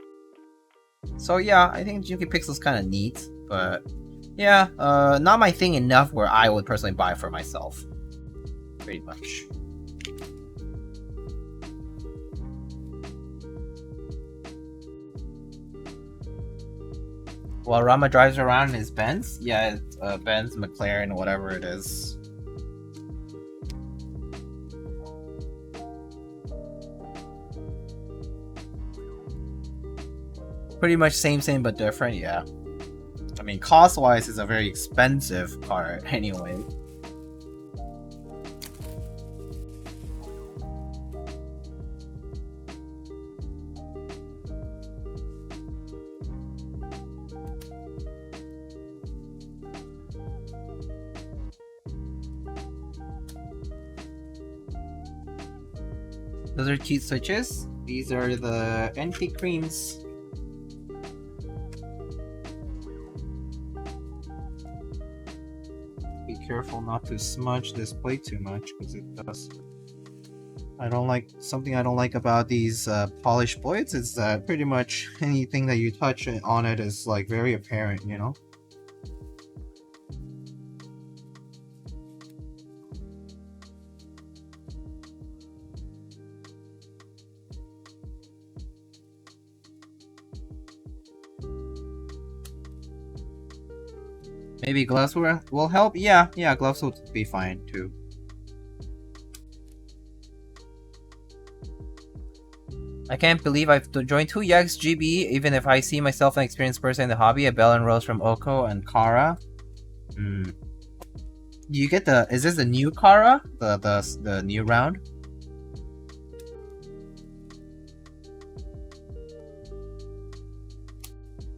So yeah, I think GMK Pixel's kind of neat, but yeah, not my thing enough where I would personally buy for myself. Pretty much. While Rama drives around in his Benz? Yeah, it's Benz, McLaren, whatever it is. Pretty much same but different, yeah. I mean, cost-wise, it's a very expensive car anyway. Those are cute switches. These are the NT creams. Be careful not to smudge this plate too much, because it does. I don't like about these polished plates is that pretty much anything that you touch on it is like very apparent, you know? Maybe gloves will help? Yeah, gloves will be fine too. I can't believe I've joined 2EXGB, even if I see myself an experienced person in the hobby. A Bell and Rose from Oko and Kara. You get the... Is this the new Kara? The new round?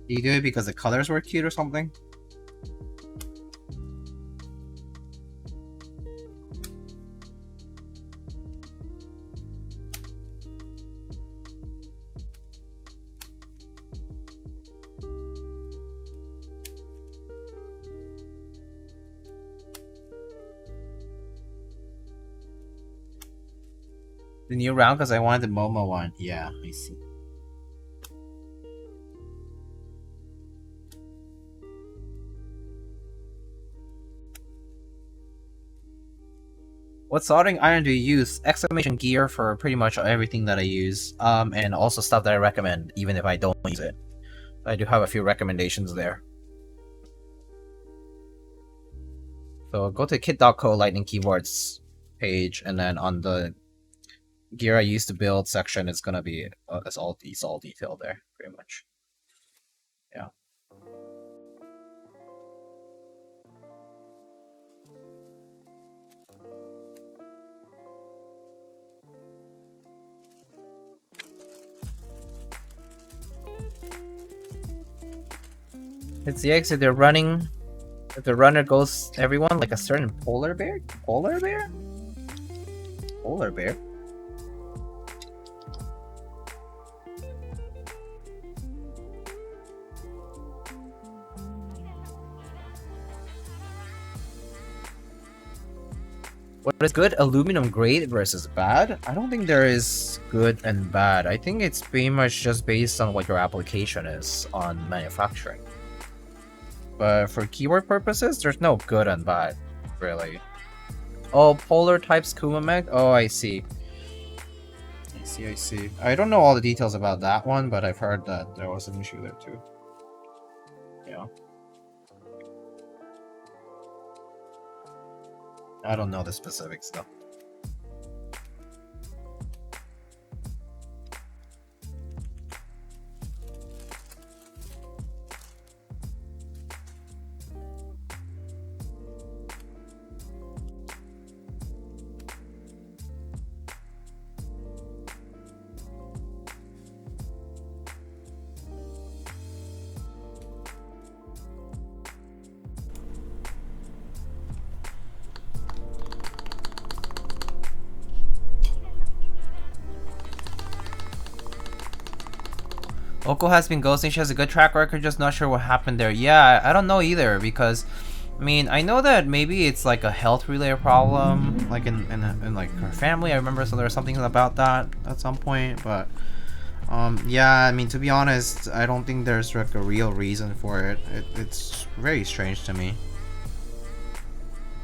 Do you do it because the colors were cute or something? The new round because I wanted the Momo one. Yeah, I see. What soldering iron do you use? Exclamation gear for pretty much everything that I use. And also stuff that I recommend, even if I don't use it. I do have a few recommendations there. So go to kit.co lightning keyboards page, and then on the gear I used to build section, it's gonna be it's all detailed there, pretty much. Yeah. It's the X if they're running. If the runner goes everyone like a certain polar bear? Polar bear? Polar bear? What is good? Aluminum grade versus bad? I don't think there is good and bad. I think it's pretty much just based on what your application is on manufacturing. But for keyword purposes, there's no good and bad, really. Oh, polar types Kumameg? Oh, I see. I see. I don't know all the details about that one, but I've heard that there was an issue there too. Yeah. I don't know the specifics though. Oko has been ghosting. She has a good track record, just not sure what happened there. Yeah, I don't know either, because I mean, I know that maybe it's like a health related problem, like in like her family. I remember so there was something about that at some point, but yeah, I mean, to be honest, I don't think there's like a real reason for it. It's very strange to me.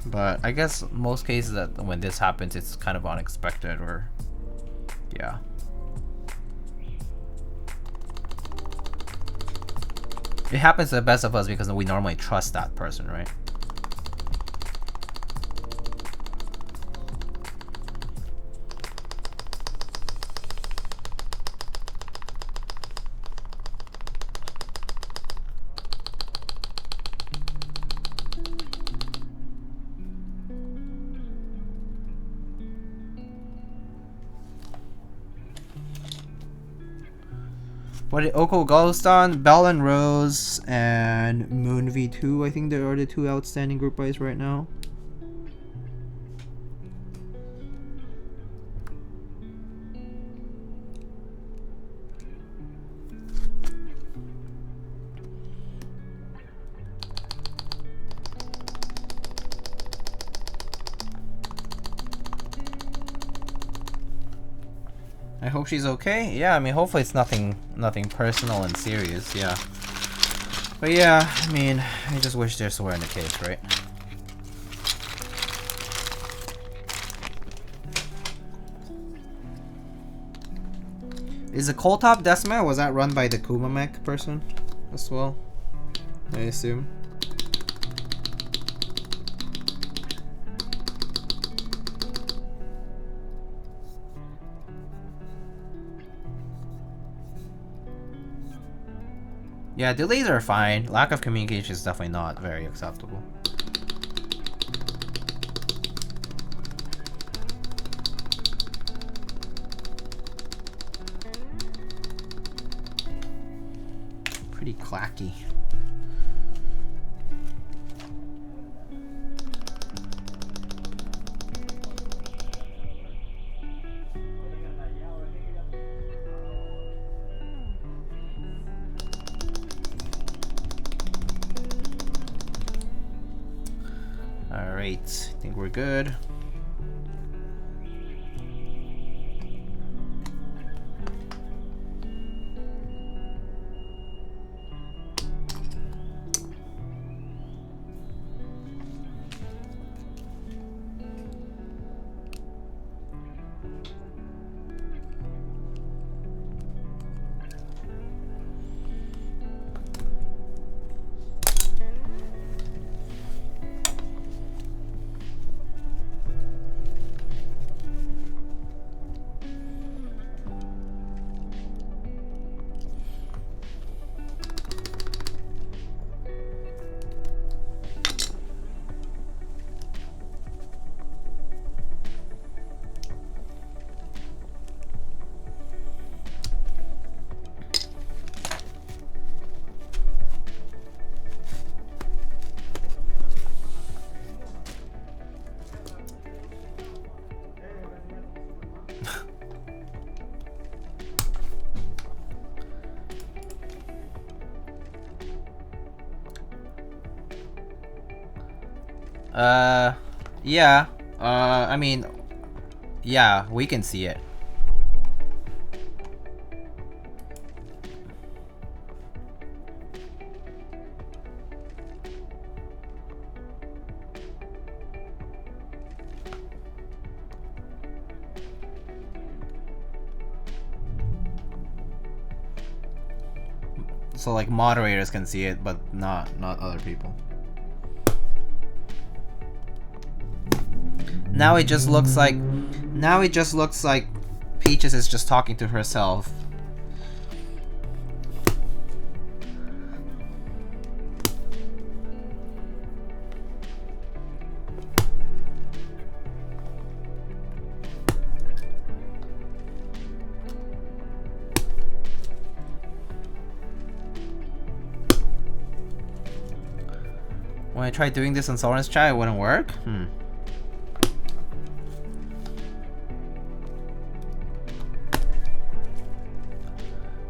But I guess most cases that when this happens, it's kind of unexpected, or yeah. It happens to the best of us because we normally trust that person, right? What did Oko Ghost on? Bell and Rose and Moon V2. I think there are the two outstanding group buys right now. I hope she's okay. Yeah, I mean, hopefully it's nothing personal and serious. Yeah, but yeah, I mean, I just wish this were in the case, right? Is the cold top Decima, was that run by the Kumamec person as well? I assume. Yeah, delays are fine. Lack of communication is definitely not very acceptable. pretty clacky. Alright, I think we're good. Yeah. I mean, yeah, we can see it. So like moderators can see it, but not other people. Now it just looks like Peaches is just talking to herself. When I tried doing this on Soren's chat, it wouldn't work?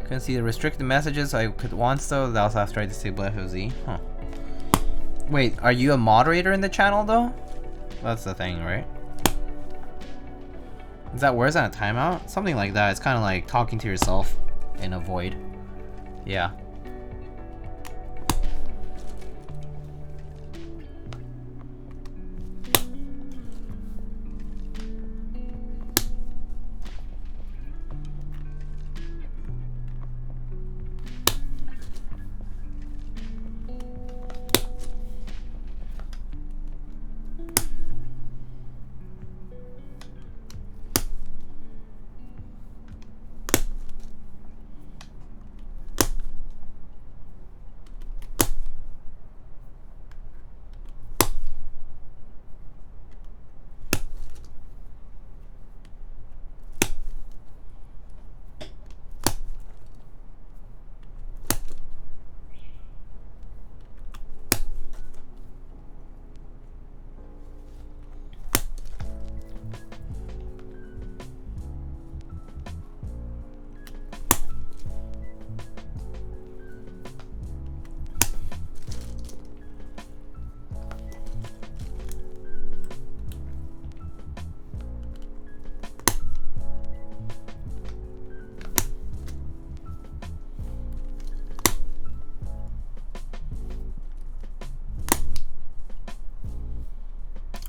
Couldn't see the restricted messages I could once though. That was after I disabled FOZ. Huh. Wait, are you a moderator in the channel though? That's the thing, right? Is that where's that a timeout? Something like that. It's kind of like talking to yourself in a void. Yeah.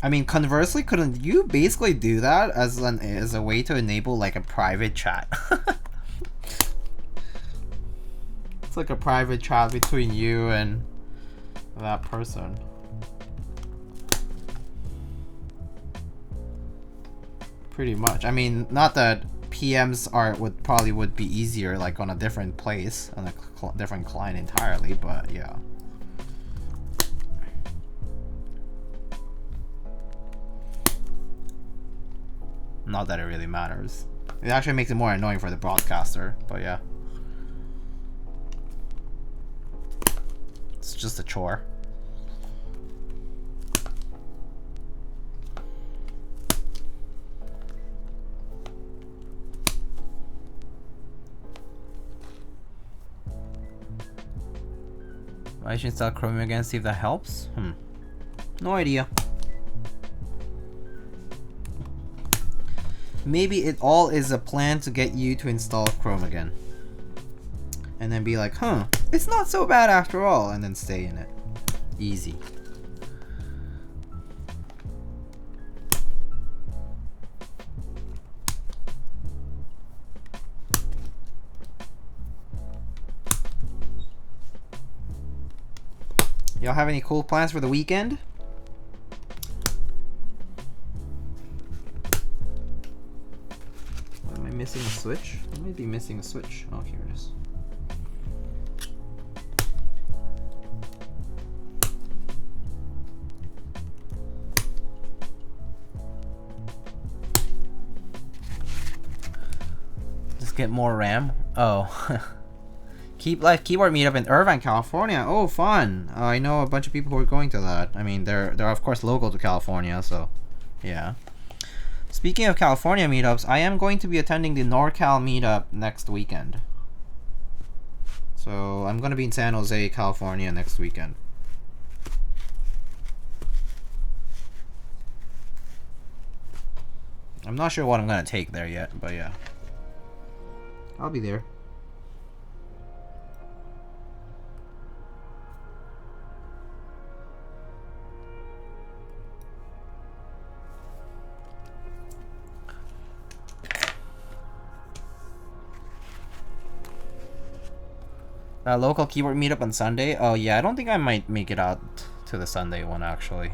I mean, conversely, couldn't you basically do that as a way to enable like a private chat? It's like a private chat between you and that person. Pretty much. I mean, not that PMs would be easier like on a different place on a different client entirely, but yeah. Not that it really matters. It actually makes it more annoying for the broadcaster, but yeah. it's just a chore. I should install Chromium again, see if that helps. No idea. Maybe it all is a plan to get you to install Chrome again. And then be like, huh, it's not so bad after all, and then stay in it. Easy. Y'all have any cool plans for the weekend? What, am I missing a switch? I might be missing a switch. Oh, here it is. Just get more RAM. Oh. Keyboard meetup in Irvine, California. Oh, fun! I know a bunch of people who are going to that. I mean, they're of course local to California, so yeah. Speaking of California meetups, I am going to be attending the NorCal meetup next weekend. So I'm going to be in San Jose, California next weekend. I'm not sure what I'm going to take there yet, but yeah. I'll be there. Local keyboard meetup on Sunday? Oh yeah, I don't think I might make it out to the Sunday one actually.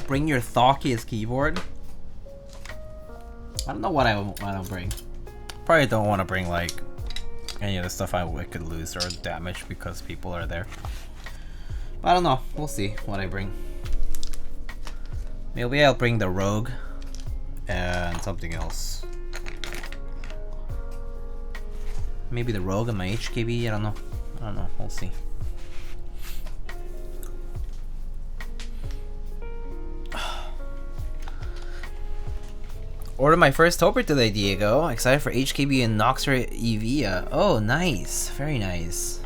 Bring your thockiest keyboard. I don't know what I'll bring. Probably don't want to bring like any of the stuff I could lose or damage because people are there. I don't know. We'll see what I bring. Maybe I'll bring the Rogue and something else. Maybe the Rogue and my HKB. I don't know. We'll see. Ordered my first toper today, Diego. Excited for HKB and Noxer EV. Oh, nice. Very nice.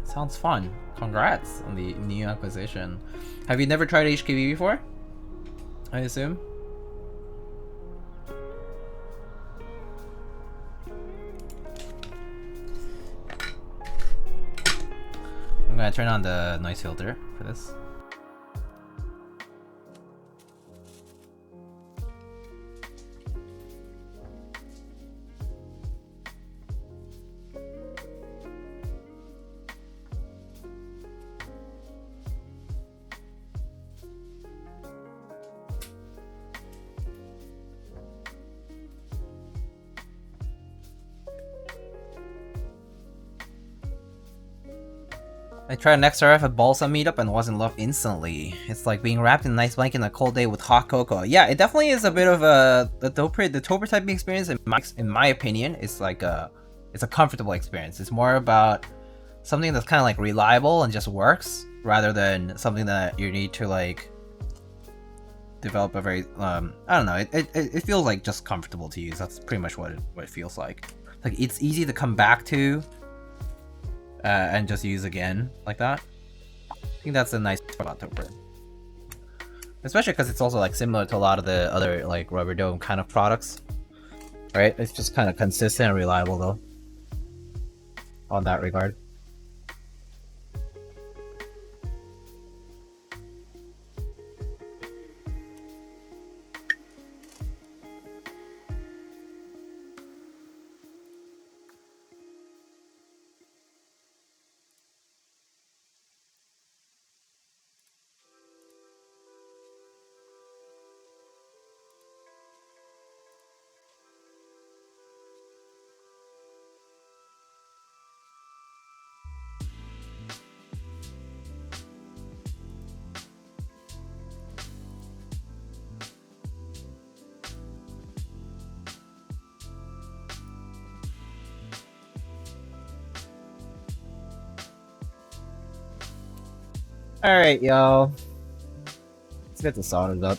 Sounds fun. Congrats on the new acquisition. Have you never tried HKB before? I assume? I'm gonna turn on the noise filter for this. I tried an XRF at Balsa meetup and was in love instantly. It's like being wrapped in a nice blanket on a cold day with hot cocoa. Yeah, it definitely is a bit of the toper typing experience. In my opinion, it's like it's a comfortable experience. It's more about something that's kind of like reliable and just works, rather than something that you need to like develop a very I don't know. It feels like just comfortable to use. That's pretty much what it feels like. Like it's easy to come back to. And just use again like that. I think that's the nice part about Toper. Especially because it's also like similar to a lot of the other like rubber dome kind of products, right? It's just kind of consistent and reliable though, on that regard. Alright, y'all. Let's get this sorted up.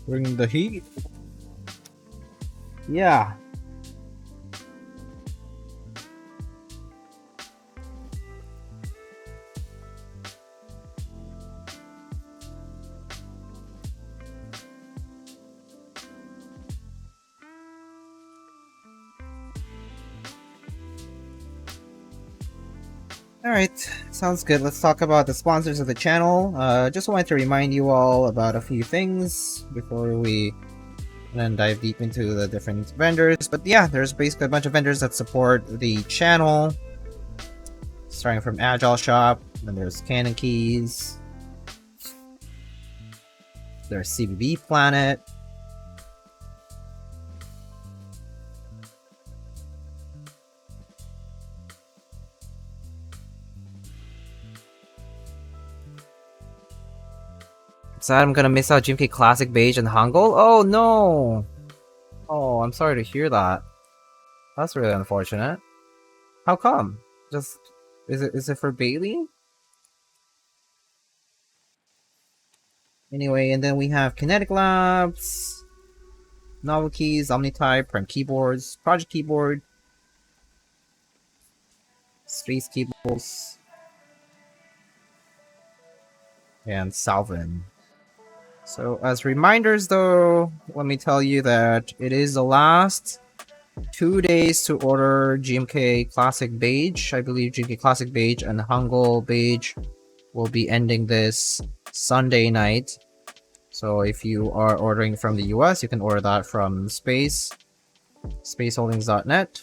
Bring the heat. Yeah. Alright, sounds good. Let's talk about the sponsors of the channel. Just wanted to remind you all about a few things before we then dive deep into the different vendors. But yeah, there's basically a bunch of vendors that support the channel. Starting from Agile Shop, then there's Canon Keys. There's CBB Planet. So I'm gonna miss out GMK Classic Beige and Hangul? Oh no! Oh, I'm sorry to hear that. That's really unfortunate. How come? Just is it for Bailey? Anyway, and then we have Kinetic Labs, Novel Keys, Omnitype, Prime Keyboards, Project Keyboard, Space Cables, and Salvin. So as reminders though, let me tell you that it is the last 2 days to order GMK Classic Beige. I believe GMK Classic Beige and Hangul Beige will be ending this Sunday night. So if you are ordering from the US, you can order that from spaceholdings.net.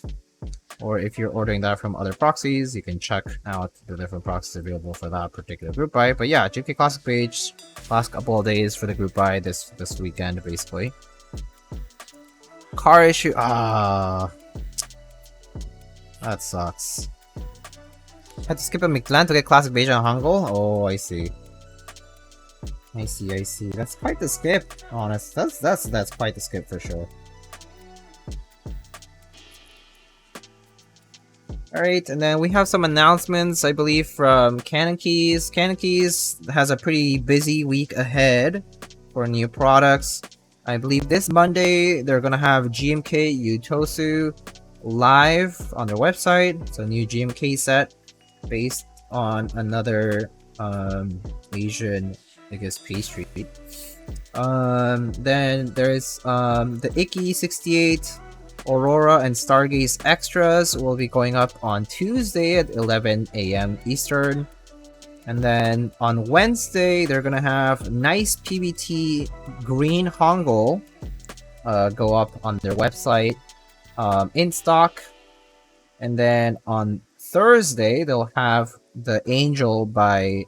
Or if you're ordering that from other proxies, you can check out the different proxies available for that particular group buy. But yeah, GMK Classic Beige, last couple of days for the group buy this weekend, basically. Car issue. Ah, that sucks. Had to skip a McLaren to get Classic Beige and Hangul. Oh, I see. I see. That's quite the skip. Honest, that's quite the skip for sure. Alright, and then we have some announcements, I believe, from Canon Keys. Canon Keys has a pretty busy week ahead for new products. I believe this Monday, they're gonna have GMK Utosu live on their website. It's a new GMK set based on another Asian, I guess, pastry. Then there's the Icky 68 Aurora and Stargaze Extras will be going up on Tuesday at 11 AM Eastern. And then on Wednesday, they're gonna have nice PBT Green Hangul go up on their website in stock. And then on Thursday, they'll have the Angel by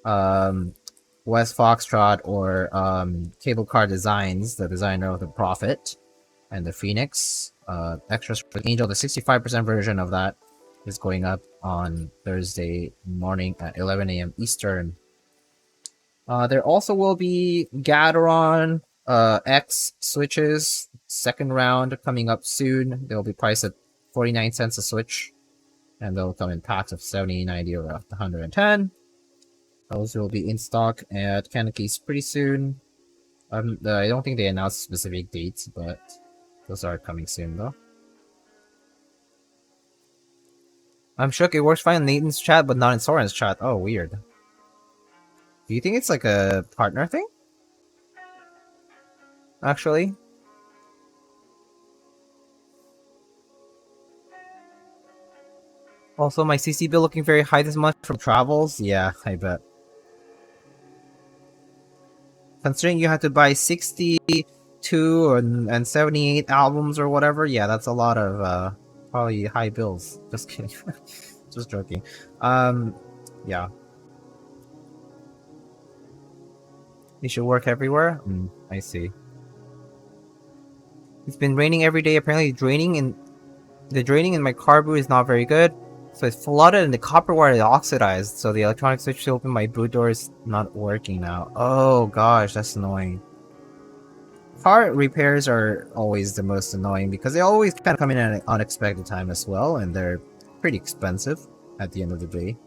West Foxtrot or Cable Car Designs, the designer of the Prophet and the Phoenix. Extras for the Angel, the 65% version of that is going up on Thursday morning at 11 AM Eastern. There also will be Gateron X switches, second round coming up soon. They'll be priced at 49 cents a switch, and they'll come in packs of 70, 90, or 110. Those will be in stock at Canon Keys pretty soon. I don't think they announced specific dates, but those are coming soon though. I'm shook, it works fine in Nathan's chat, but not in Soren's chat. Oh, weird. Do you think it's like a partner thing? Actually? Also, my CC bill looking very high this month from travels? Yeah, I bet. Considering you have to buy 62 and 78 albums or whatever, yeah, that's a lot of probably high bills. Just kidding. Just joking. Yeah. It should work everywhere? I see. It's been raining every day. Apparently the draining in my car boot is not very good. So it's flooded and the copper wire is oxidized. So the electronic switch to open my boot door is not working now. Oh gosh, that's annoying. Car repairs are always the most annoying because they always kind of come in at an unexpected time as well, and they're pretty expensive at the end of the day.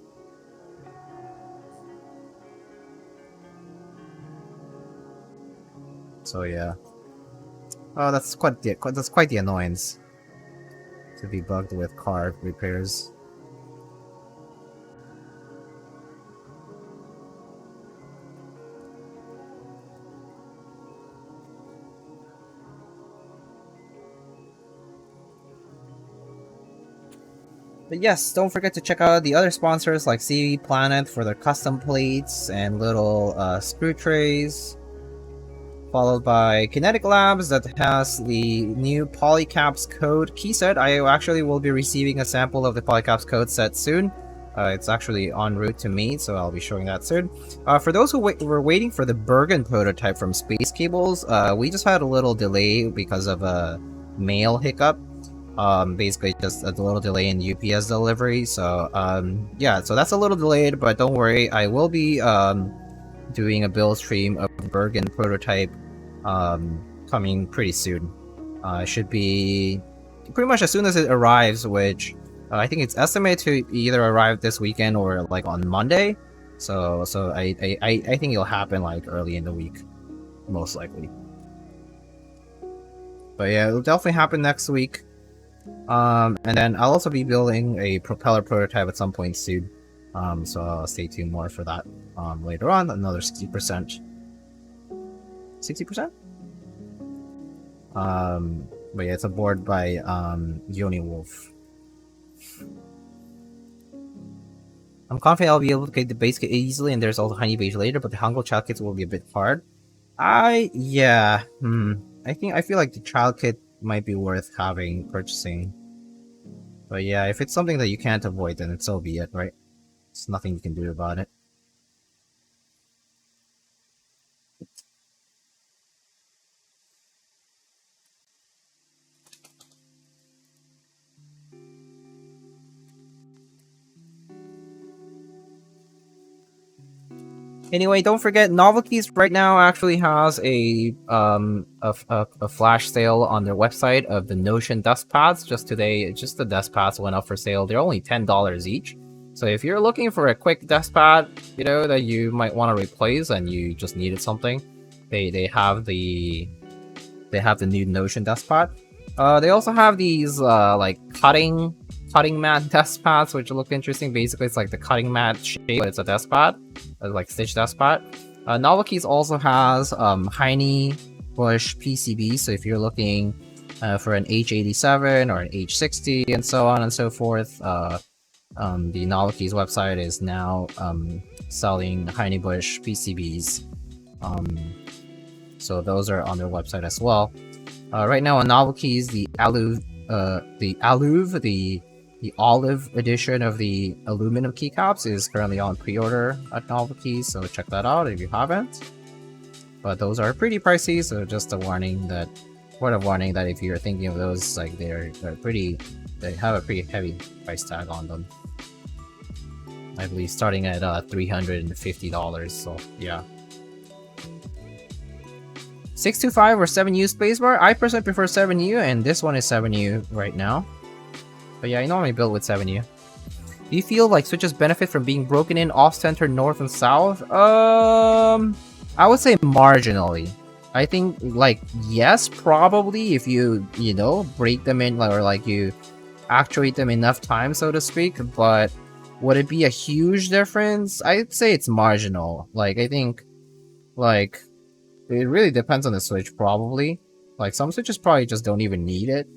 So yeah. Oh, that's quite the annoyance to be bugged with car repairs. But yes, don't forget to check out the other sponsors like CV Planet for their custom plates and little screw trays. Followed by Kinetic Labs that has the new Polycaps code key set. I actually will be receiving a sample of the Polycaps code set soon. It's actually en route to me, so I'll be showing that soon. For those who were waiting for the Bergen prototype from Space Cables, we just had a little delay because of a mail hiccup. Basically just a little delay in UPS delivery. So yeah, so that's a little delayed, but don't worry, I will be doing a build stream of the Bergen prototype coming pretty soon. Should be pretty much as soon as it arrives, which I think it's estimated to either arrive this weekend or like on Monday. So I think it'll happen like early in the week, most likely. But yeah, it'll definitely happen next week. And then I'll also be building a propeller prototype at some point soon. So I'll stay tuned more for that later on. Another 60%. 60%? But yeah, it's a board by Yoni Wolf. I'm confident I'll be able to get the base kit easily, and there's also Honey Beige later, but the Hangul child kits will be a bit hard. Yeah. I feel like the child kit might be worth purchasing. But yeah, if it's something that you can't avoid, then so be it, right? There's nothing you can do about it. Anyway, don't forget, Novelties right now actually has a flash sale on their website of the Notion dust pads. Just today, just the dust pads went up for sale. They're only $10 each. So if you're looking for a quick dust pad, you know, that you might want to replace and you just needed something, they have the new Notion dust pad. They also have these like cutting mat dust pads, which look interesting. Basically, it's like the cutting mat shape, but it's a dust pad, like stitch dust pad. Novelties also has Heine Bush PCB, so if you're looking for an H87 or an H60 and so on and so forth, the Novelties website is now selling Heine Bush PCBs. So those are on their website as well. Right now on Novelties, the olive edition of the aluminum keycaps is currently on pre-order at Novelties, so check that out if you haven't. But those are pretty pricey, so just a warning that if you're thinking of those, like they have a pretty heavy price tag on them. I believe starting at $350. So yeah. 625 or 7U spacebar. I personally prefer 7U, and this one is 7U right now. But yeah, I normally build with 7U. Do you feel like switches benefit from being broken in off-center north and south? I would say marginally. I think, like, yes, probably if you know, break them in, or like you actuate them enough times, so to speak. But would it be a huge difference? I'd say it's marginal. Like, I think, like, it really depends on the switch, probably. Like, some switches probably just don't even need it.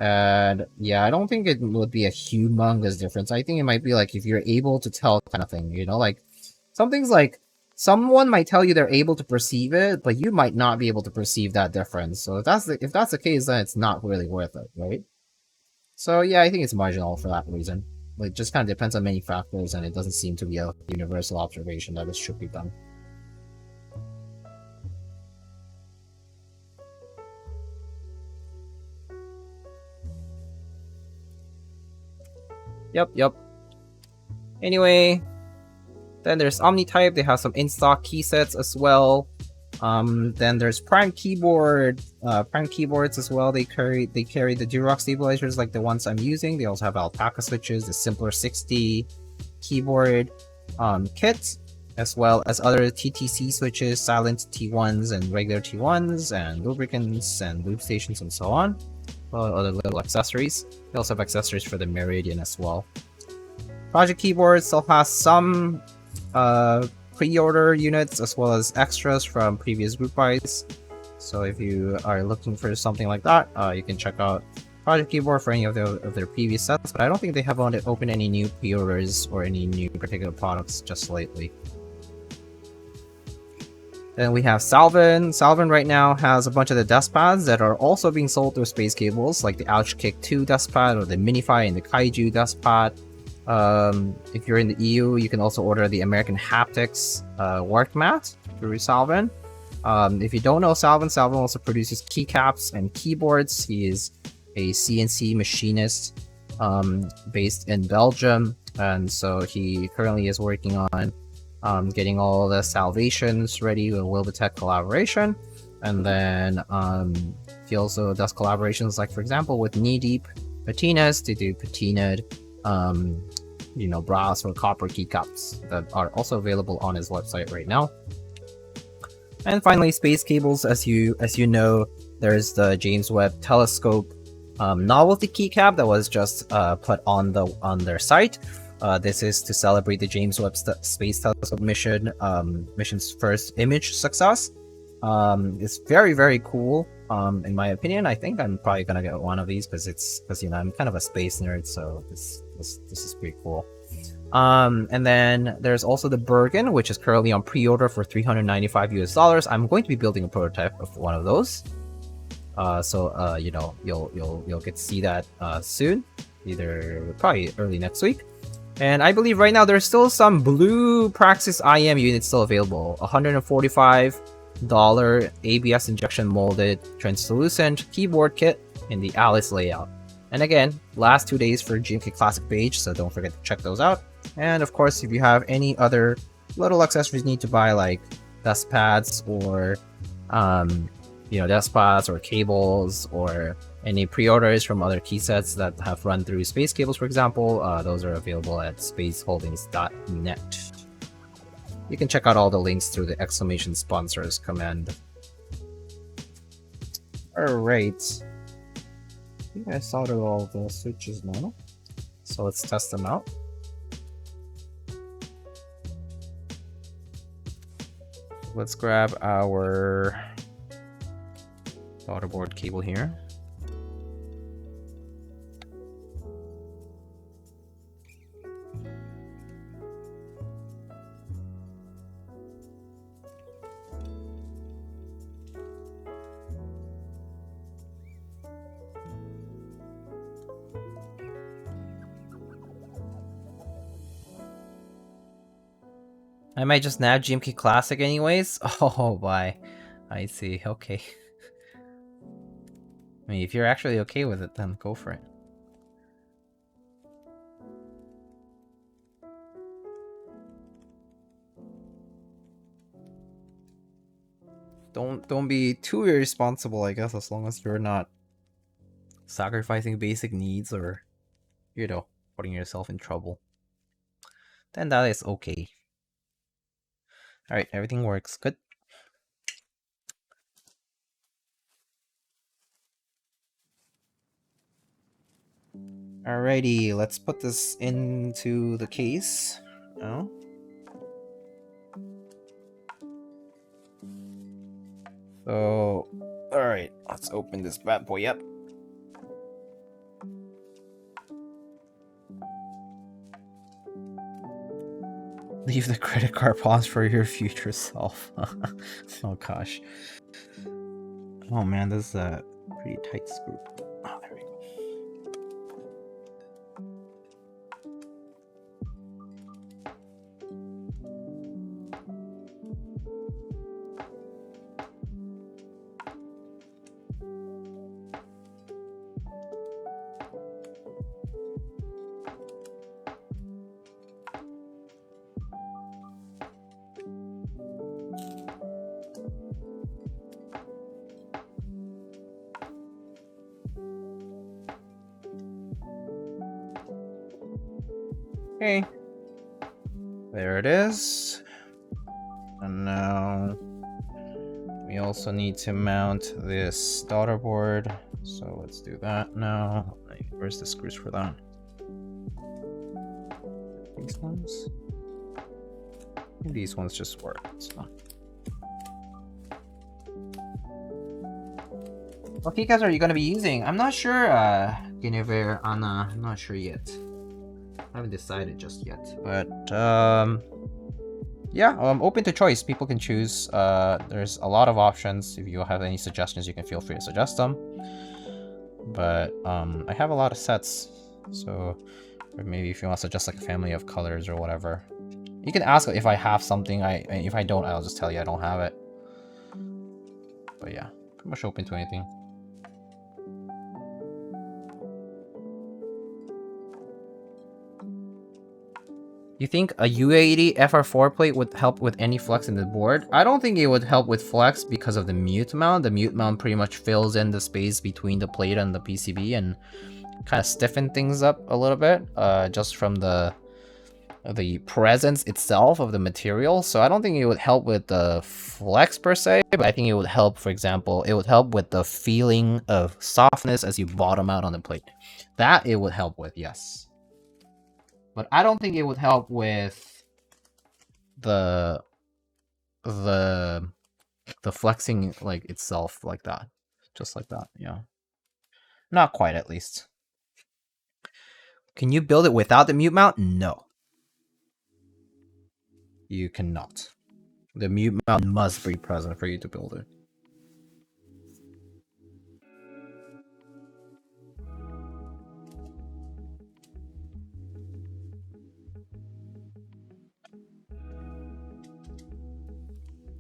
And yeah, I don't think it would be a humongous difference. I think it might be like if you're able to tell kind of thing, you know, like some things like someone might tell you they're able to perceive it, but you might not be able to perceive that difference. So if that's the case, then it's not really worth it, right? So yeah, I think it's marginal for that reason. It just kind of depends on many factors, and it doesn't seem to be a universal observation that this should be done. Yep. Anyway, then there's OmniType. They have some in-stock key sets as well. Then there's Prime Keyboard, Prime Keyboards as well. They carry the Durock stabilizers like the ones I'm using. They also have alpaca switches, the simpler 60 keyboard kit, as well as other TTC switches, silent T1s and regular T1s, and lubricants and lube stations and so on. Well, other little accessories. They also have accessories for the Meridian as well. Project Keyboard still has some pre-order units as well as extras from previous group buys. So if you are looking for something like that, you can check out Project Keyboard for any of their previous sets. But I don't think they have opened any new pre-orders or any new particular products just lately. Then we have Salvin. Salvin right now has a bunch of the desk pads that are also being sold through Space Cables, like the Ouchkick 2 desk pad or the Minify and the Kaiju desk pad. If you're in the EU, you can also order the American Haptics work mat through Salvin. If you don't know Salvin, Salvin also produces keycaps and keyboards. He is a CNC machinist based in Belgium, and so he currently is working on getting all the salvations ready with Wilbitech collaboration. And then he also does collaborations, like for example with Knee Deep Patinas to do patinaed brass or copper keycaps that are also available on his website right now. And finally, Space Cables, as you know, there's the James Webb Telescope novelty keycap that was just put on their site. This is to celebrate the James Webb Space Telescope mission's first image success. It's very, very cool. In my opinion, I think I'm probably gonna get one of these because I'm kind of a space nerd, so this is pretty cool. And then there's also the Bergen, which is currently on pre-order for $395 US. I'm going to be building a prototype of one of those. So you'll get to see that soon, either probably early next week. And I believe right now there's still some blue Praxis IM units still available. $145 ABS injection molded translucent keyboard kit in the Alice layout. And again, last 2 days for GMK Classic Beige, so don't forget to check those out. And of course, if you have any other little accessories you need to buy, like desk pads or desk pads or cables, or any pre-orders from other key sets that have run through Space Cables, for example, those are available at spaceholdings.net. You can check out all the links through the exclamation sponsors command. Alright. I think I soldered all the switches now. So let's test them out. Let's grab our daughterboard cable here. I might just nab GMK Classic anyways. Oh, bye. I see. Okay. I mean, if you're actually okay with it, then go for it. Don't be too irresponsible, I guess, as long as you're not sacrificing basic needs or, putting yourself in trouble. Then that is okay. Alright, everything works. Good. Alrighty, let's put this into the case now. So, alright, let's open this bad boy up. Leave the credit card pause for your future self. Oh gosh. Oh man, this is a pretty tight screw. Oh, there we go. Okay. There it is. And now we also need to mount this daughter board. So let's do that now. Where's the screws for that? These ones? These ones just work. So. What keycaps are you going to be using? I'm not sure, Guinevere, Anna. I'm not sure yet. I haven't decided just yet. But, yeah, I'm open to choice. People can choose. There's a lot of options. If you have any suggestions, you can feel free to suggest them. But, I have a lot of sets. So, or maybe if you want to suggest like a family of colors or whatever. You can ask if I have something. If I don't, I'll just tell you I don't have it. But yeah, pretty much open to anything. You think a U80 FR4 plate would help with any flex in the board? I don't think it would help with flex because of the mute mount. The mute mount pretty much fills in the space between the plate and the PCB and kind of stiffen things up a little bit, just from the presence itself of the material. So I don't think it would help with the flex per se, but I think it would help, for example, it would help with the feeling of softness as you bottom out on the plate. That it would help with, yes. But I don't think it would help with the flexing like itself like that. Just like that, yeah. Not quite, at least. Can you build it without the mute mount? No. You cannot. The mute mount must be present for you to build it.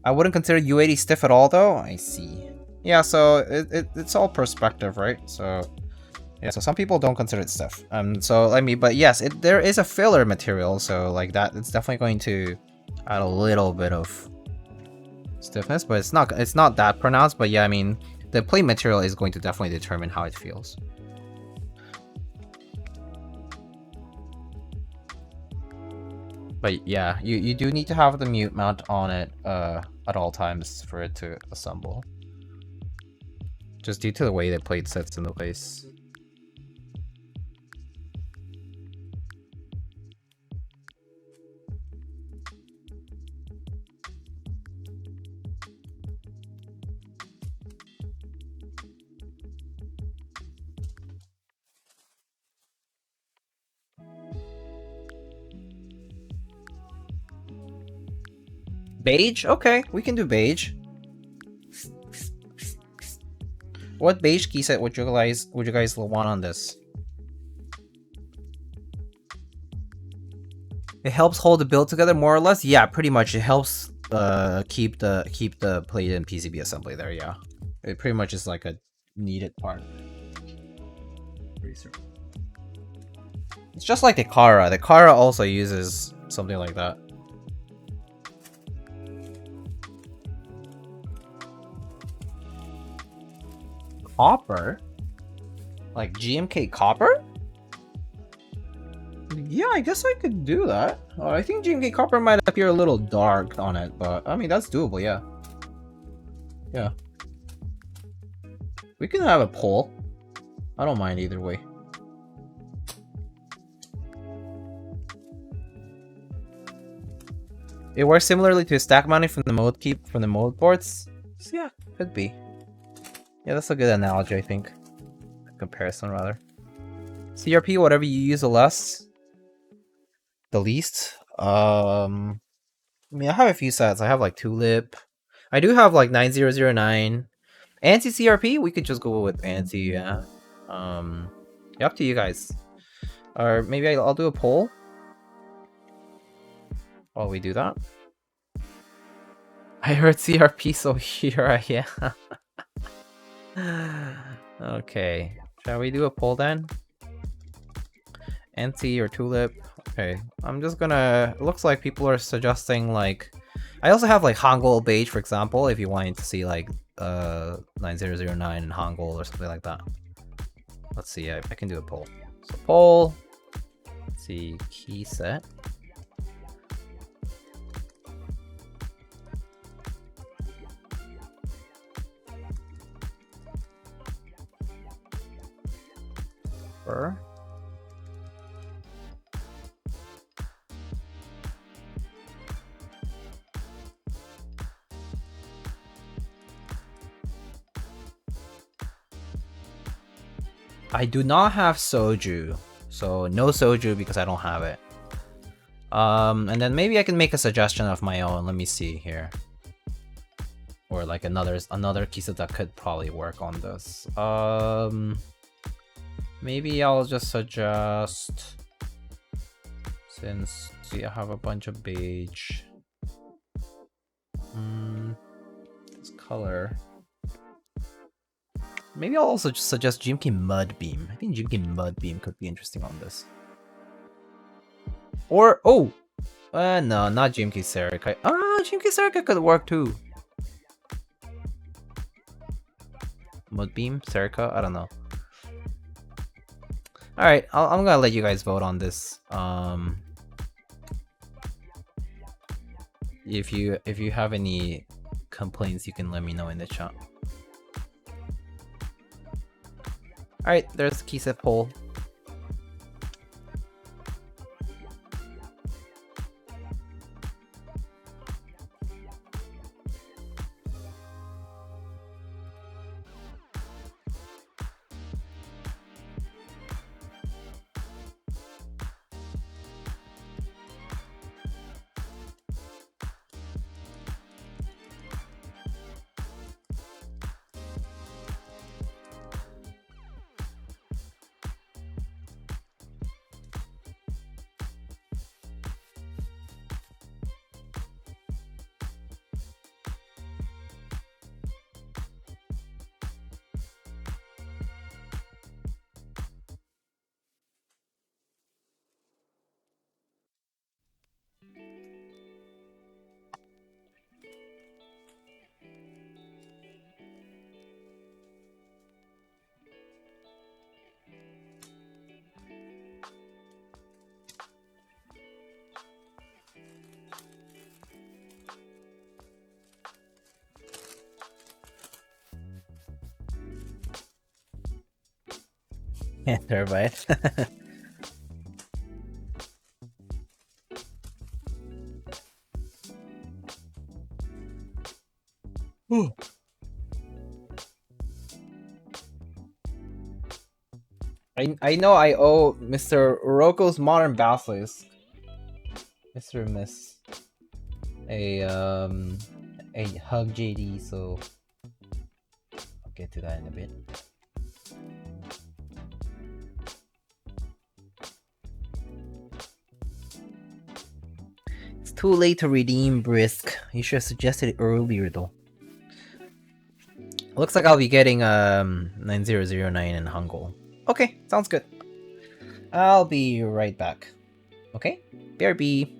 I wouldn't consider U80 stiff at all, though. I see. Yeah, so it's all perspective, right? So yeah, so some people don't consider it stiff. So I mean, but yes, there is a filler material, so like that, it's definitely going to add a little bit of stiffness, but it's not that pronounced. But yeah, I mean, the plate material is going to definitely determine how it feels. But yeah, you do need to have the mute mount on it at all times for it to assemble. Just due to the way the plate sits in the place. Beige? Okay, we can do beige. What beige key set would you guys want on this? It helps hold the build together more or less. Yeah, pretty much. It helps keep the plate and PCB assembly there. Yeah, it pretty much is like a needed part. It's just like the Kara. The Kara also uses something like that. Copper? Like GMK copper? Yeah, I guess I could do that. I think GMK copper might appear a little dark on it, but I mean, that's doable, yeah. Yeah. We can have a poll. I don't mind either way. It works similarly to stack mounting from the mode ports. So yeah, could be. Yeah, that's a good analogy, I think. Comparison, rather. CRP, whatever you use the least. I mean, I have a few sets. I have like Tulip. I do have like 9009. Anti-CRP, we could just go with anti, yeah. Up to you guys. Or maybe I'll do a poll while we do that. I heard CRP, so here I am. Okay, shall we do a poll then? Anti or Tulip? Okay, I'm just gonna. It looks like people are suggesting like. I also have like Hangul Beige, for example, if you wanted to see like 9009 and Hangul or something like that. Let's see, I can do a poll. So poll. Let's see, key set. I do not have soju, so no soju because I don't have it. And then maybe I can make a suggestion of my own. Let me see here. Or like another keyset that could probably work on this. Maybe I'll just suggest, since I have a bunch of beige. This color. Maybe I'll also just suggest Jimky Mudbeam. I think Jimky Mudbeam could be interesting on this. Or, no, not Jimky Serica. Jimky Serica could work too. Mudbeam? Serica? I don't know. Alright, I'm gonna let you guys vote on this. If you have any complaints, you can let me know in the chat. Alright, there's the keyset poll. Yeah, terabyte. I know I owe Mr. Uroko's Modern Basilisk, Mr. Miss, a hug JD, so I'll get to that in a bit. It's too late to redeem Brisk. You should have suggested it earlier though. Looks like I'll be getting 9009 in Hangul. Okay, sounds good. I'll be right back. Okay? BRB.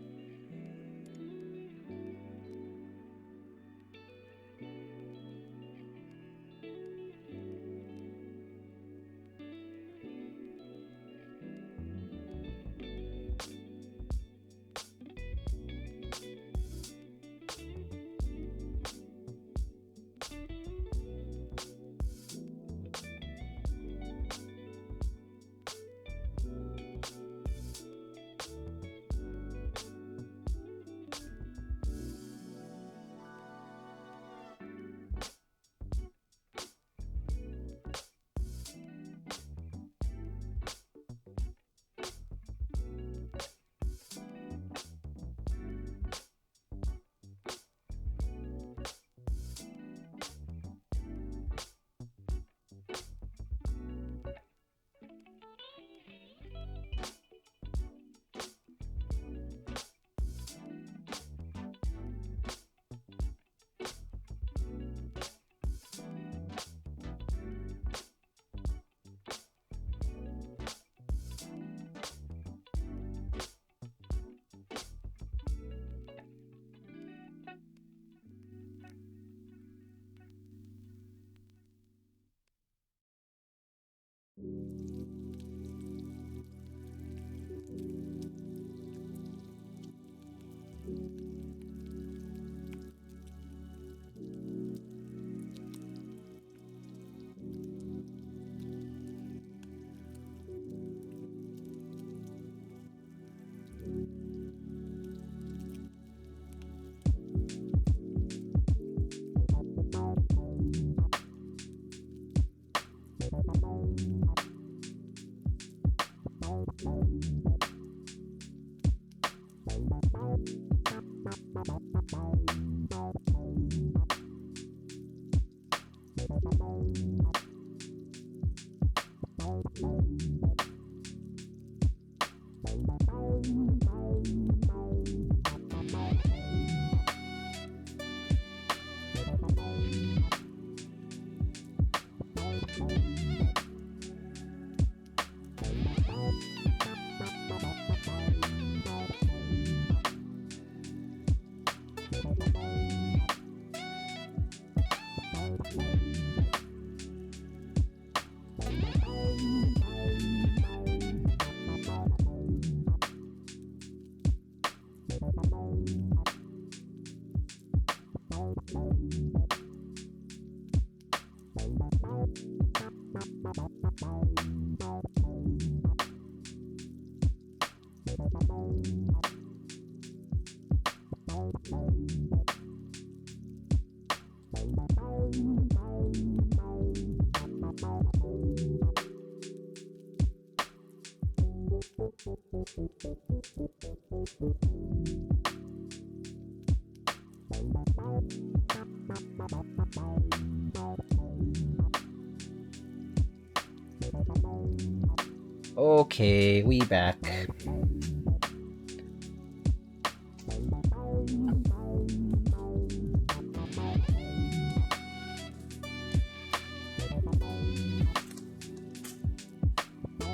Okay, we back.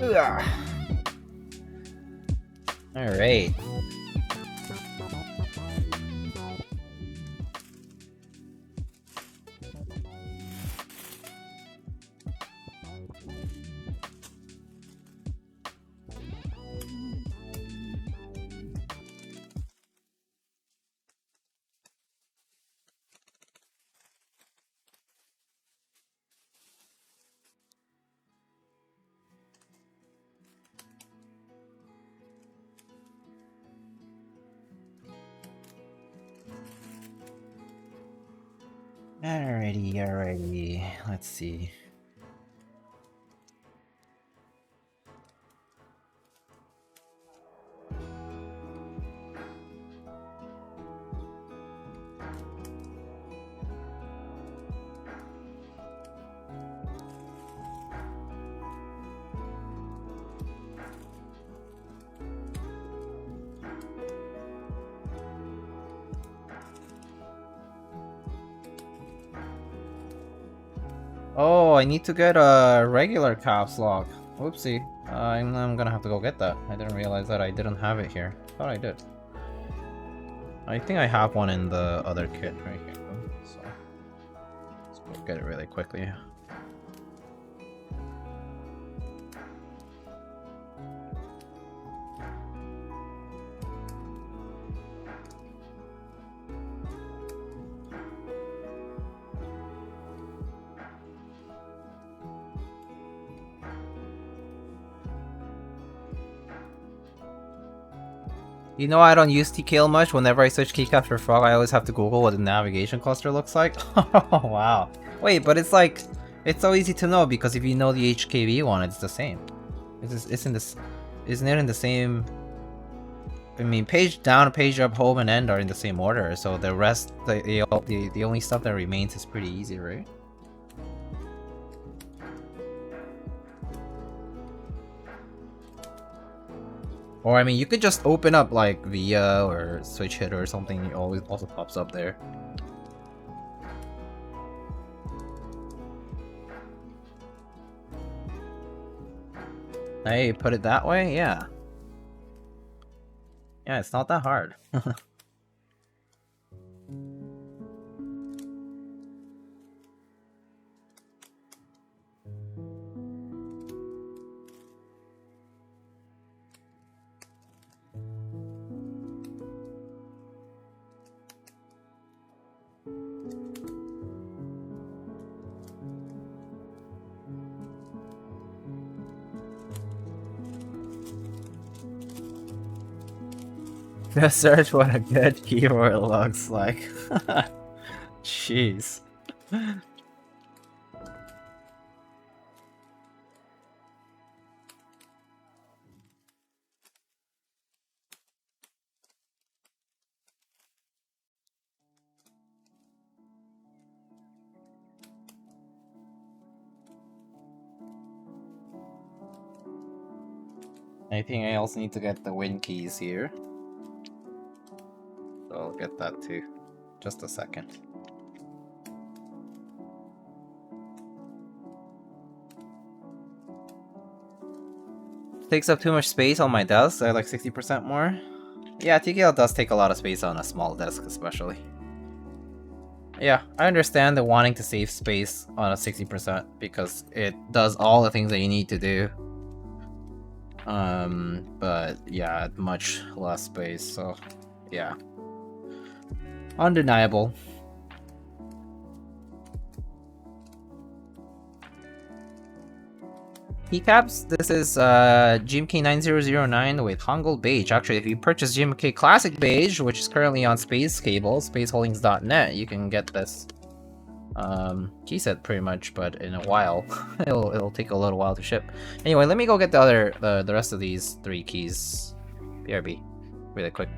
Alright. Alrighty. Let's see. Oh, I need to get a regular caps lock. Whoopsie. I'm gonna have to go get that. I didn't realize that I didn't have it here. Thought I did. I think I have one in the other kit right here, though. So let's go get it really quickly. You know I don't use TKL much. Whenever I switch keycaps for Frog, I always have to Google what the navigation cluster looks like. Oh wow. Wait, but it's like, it's so easy to know because if you know the HKV one, it's the same. It's in this, isn't it in the same? I mean, page down, page up, home, and end are in the same order, so the rest, the only stuff that remains is pretty easy, right? Or I mean, you could just open up like VIA or switch hit or something. It always also pops up there. Hey, put it that way? Yeah. Yeah, it's not that hard. Just search what a good keyboard looks like. Jeez. I think I also need to get the wind keys here. So I'll get that too. Just a second. Takes up too much space on my desk. I have like 60% more. Yeah, TKL does take a lot of space on a small desk especially. Yeah, I understand the wanting to save space on a 60% because it does all the things that you need to do. But yeah, much less space, so yeah. Undeniable. Keycaps, this is GMK9009 with Hangul Beige. Actually, if you purchase GMK Classic Beige, which is currently on Space Cable, spaceholdings.net, you can get this key set pretty much, but in a while. it'll take a little while to ship. Anyway, let me go get the rest of these 3 keys. BRB. Really quick.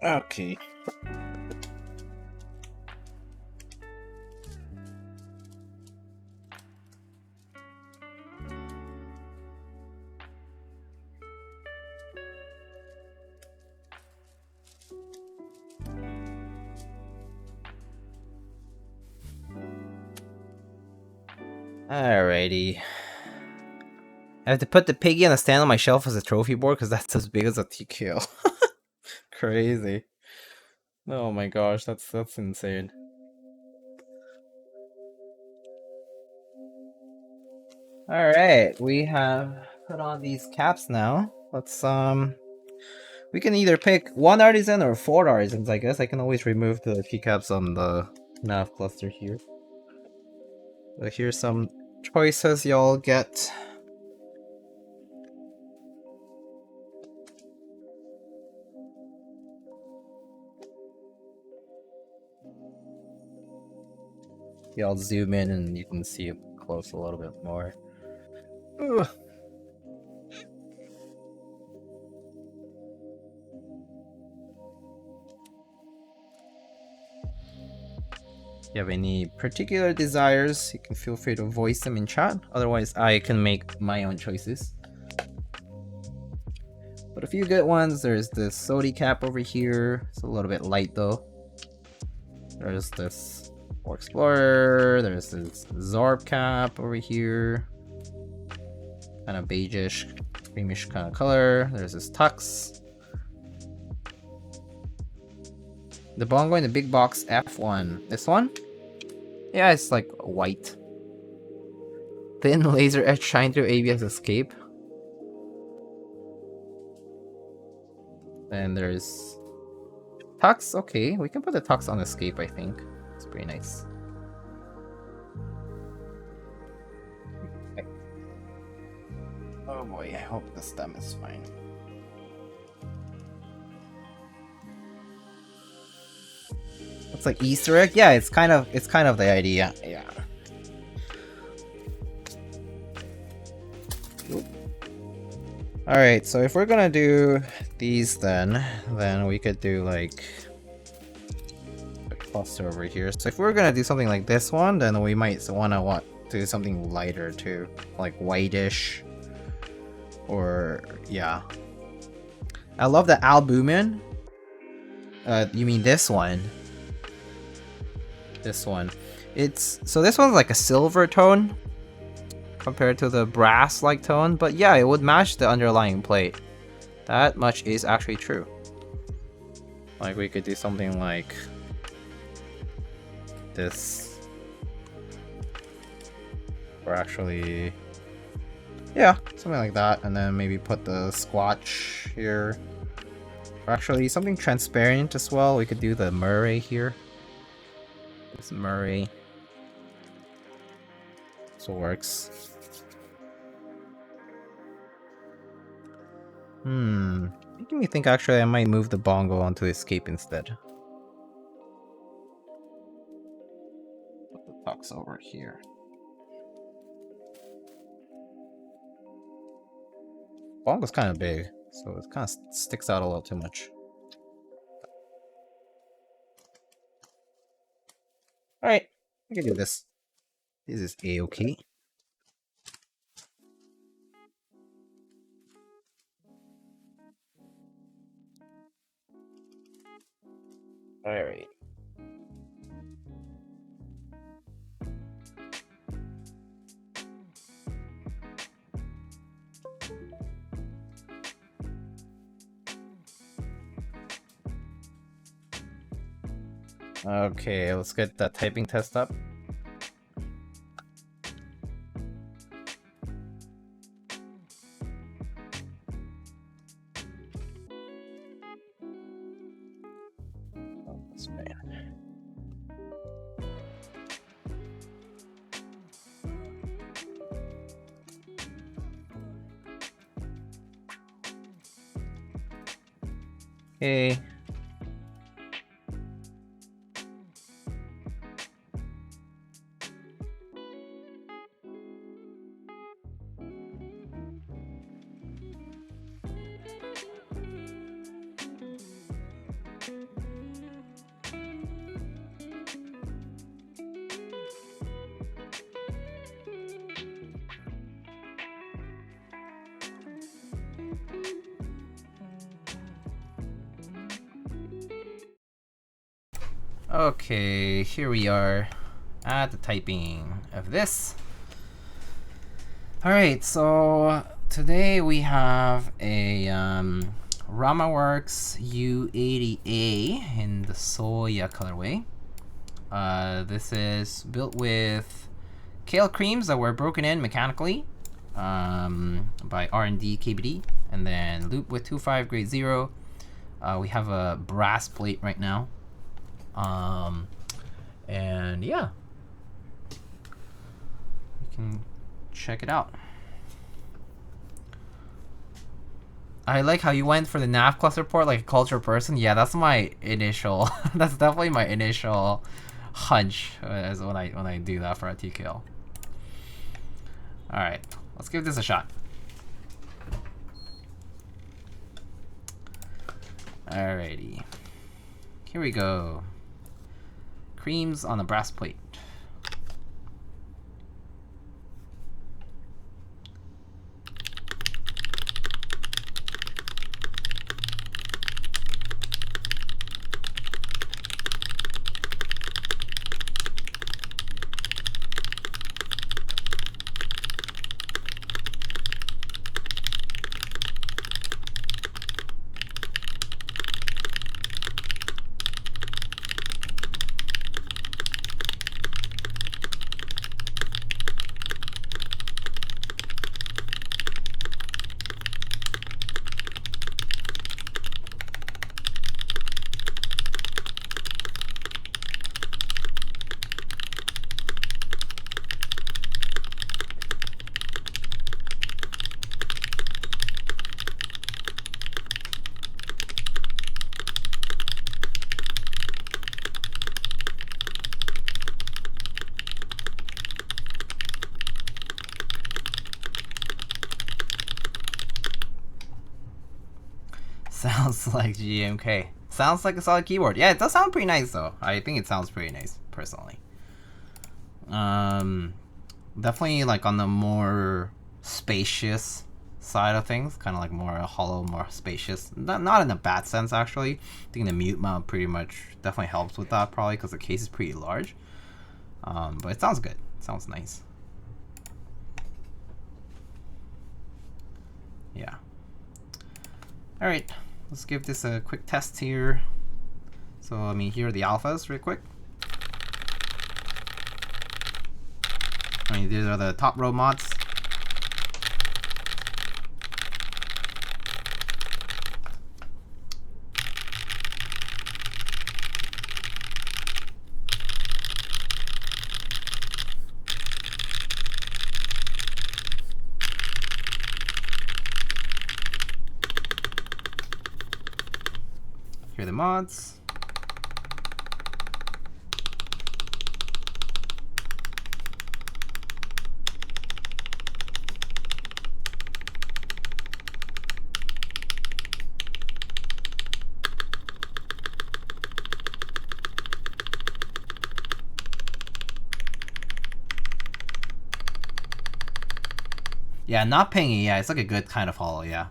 Okay. Alrighty. I have to put the piggy on a stand on my shelf as a trophy board because that's as big as a TKL. Crazy. Oh my gosh, that's insane. Alright, we have put on these caps now. Let's we can either pick 1 artisan or 4 artisans, I guess. I can always remove the keycaps on the nav cluster here. So here's some choices y'all get. Y'all zoom in and you can see it close a little bit more. Ugh. If you have any particular desires, you can feel free to voice them in chat. Otherwise, I can make my own choices. But a few good ones. There's this Sodi cap over here. It's a little bit light though. There's this Explorer. There's this Zorb cap over here. Kind of beigeish, creamish kind of color. There's this Tux. The bongo in the big box F1. This one? Yeah, it's like white. Thin laser edge shine through ABS escape. Then there's Tux. Okay, we can put the Tux on escape, I think. It's pretty nice. Okay. Oh boy, I hope the stem is fine. Looks like Easter egg. Yeah, it's kind of the idea. Yeah. Alright, so if we're gonna do these then we could do like a cluster over here. So if we're gonna do something like this one, then we might wanna do something lighter too. Like whitish. Or yeah. I love the albumin. You mean this one? This one. So this one's like a silver tone compared to the brass-like tone, but yeah, it would match the underlying plate. That much is actually true. Like we could do something like this, or actually, yeah, something like that, and then maybe put the squatch here. Or actually, something transparent as well. We could do the Murray here. This Murray. So works. Making me think actually I might move the bongo onto the escape instead. Put the tux over here. Bongo's kind of big, so it kind of sticks out a little too much. Alright, we can do this. This is A-okay. Alright. Okay, let's get that typing test up. Oh, that's bad. Okay. Okay, here we are at the typing of this. Alright, so today we have a RamaWorks U80-A in the soya colorway. This is built with kale creams that were broken in mechanically by R&D KBD, and then Lube with 2.5 grade 0. We have a brass plate right now. And yeah, you can check it out. I like how you went for the nav cluster port like a culture person. Yeah, that's my initial that's definitely my initial hunch as when I do that for a TKL. Alright, let's give this a shot. Alrighty, here we go. Creams on a brass plate. Sounds like GMK. Sounds like a solid keyboard. Yeah, it does sound pretty nice though. I think it sounds pretty nice, personally. Definitely like on the more spacious side of things. Kind of like more hollow, more spacious. Not in a bad sense, actually. I think the mute mount pretty much definitely helps with that, probably because the case is pretty large. But it sounds good. It sounds nice. Yeah. All right, let's give this a quick test here. So I mean, here are the alphas real quick. I mean, these are the top row mods. Here are the mods. Yeah, not pingy. Yeah, it's like a good kind of hollow. Yeah.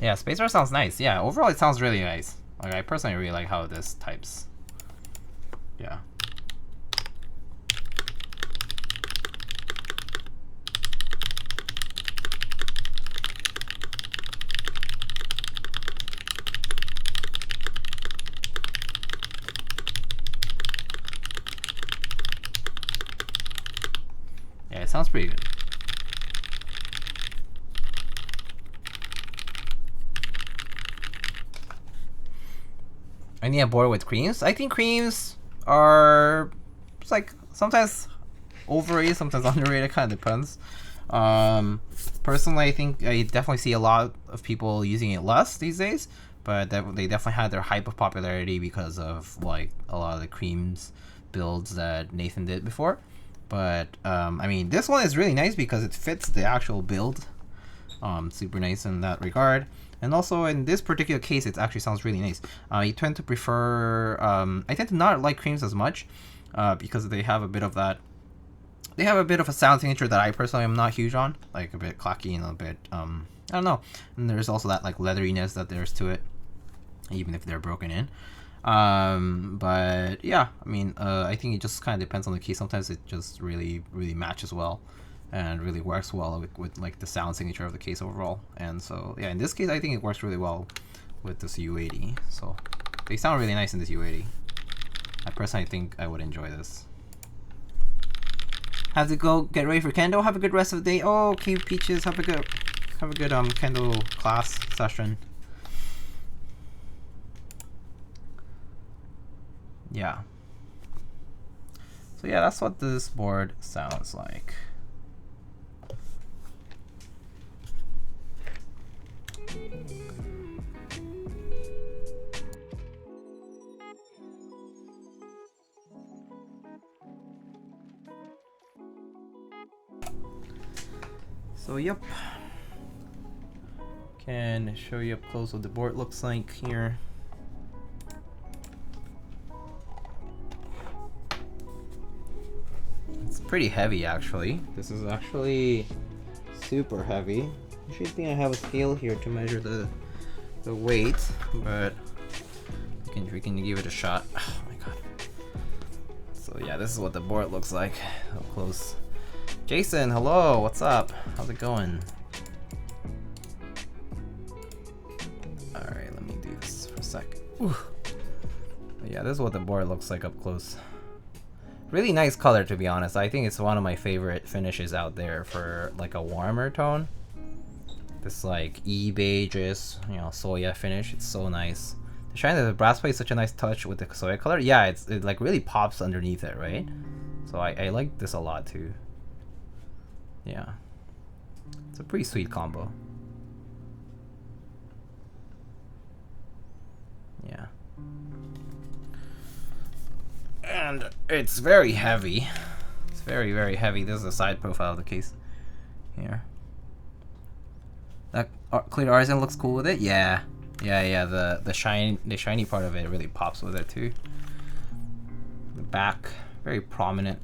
Yeah, Spacer sounds nice. Yeah, overall it sounds really nice. Like, I personally really like how this types. Yeah. Yeah, it sounds pretty good. I need a board with creams. I think creams are like sometimes overrated, sometimes underrated. Kind of depends. Personally, I think I definitely see a lot of people using it less these days, but they definitely had their hype of popularity because of like a lot of the creams builds that Nathan did before. But I mean, this one is really nice because it fits the actual build. Super nice in that regard. And also in this particular case, it actually sounds really nice. I tend to prefer, I tend to not like creams as much because they have a bit of that, they have a bit of a sound signature that I personally am not huge on, like a bit clacky and a bit, I don't know. And there's also that like leatheriness that there's to it, even if they're broken in. But yeah, I mean, I think it just kind of depends on the case. Sometimes it just really matches well and really works well with like the sound signature of the case overall. And so yeah, in this case I think it works really well with this U80. So they sound really nice in this U80. I personally think I would enjoy this. Have to go get ready for Kendo. Have a good rest of the day. Oh, okay, Peaches, have a good Kendo class session. Yeah. So yeah, that's what this board sounds like. So yep, can show you up close what the board looks like here. It's pretty heavy actually. This is actually super heavy. I should think I have a scale here to measure the weight, but we can give it a shot. Oh my god. So yeah, this is what the board looks like up close. Jason, hello, what's up? How's it going? Alright, let me do this for a sec. Ooh. Yeah, this is what the board looks like up close. Really nice color, to be honest. I think it's one of my favorite finishes out there for like a warmer tone. This like Beiges, you know, soya finish. It's so nice. The shine of the brass plate is such a nice touch with the soya color. Yeah, it like really pops underneath it, right? So I like this a lot too. Yeah, it's a pretty sweet combo. And it's very heavy. It's very, very heavy. This is the side profile of the case. Here. That clear artisan looks cool with it. Yeah, yeah. The shiny part of it really pops with it too. The back, very prominent,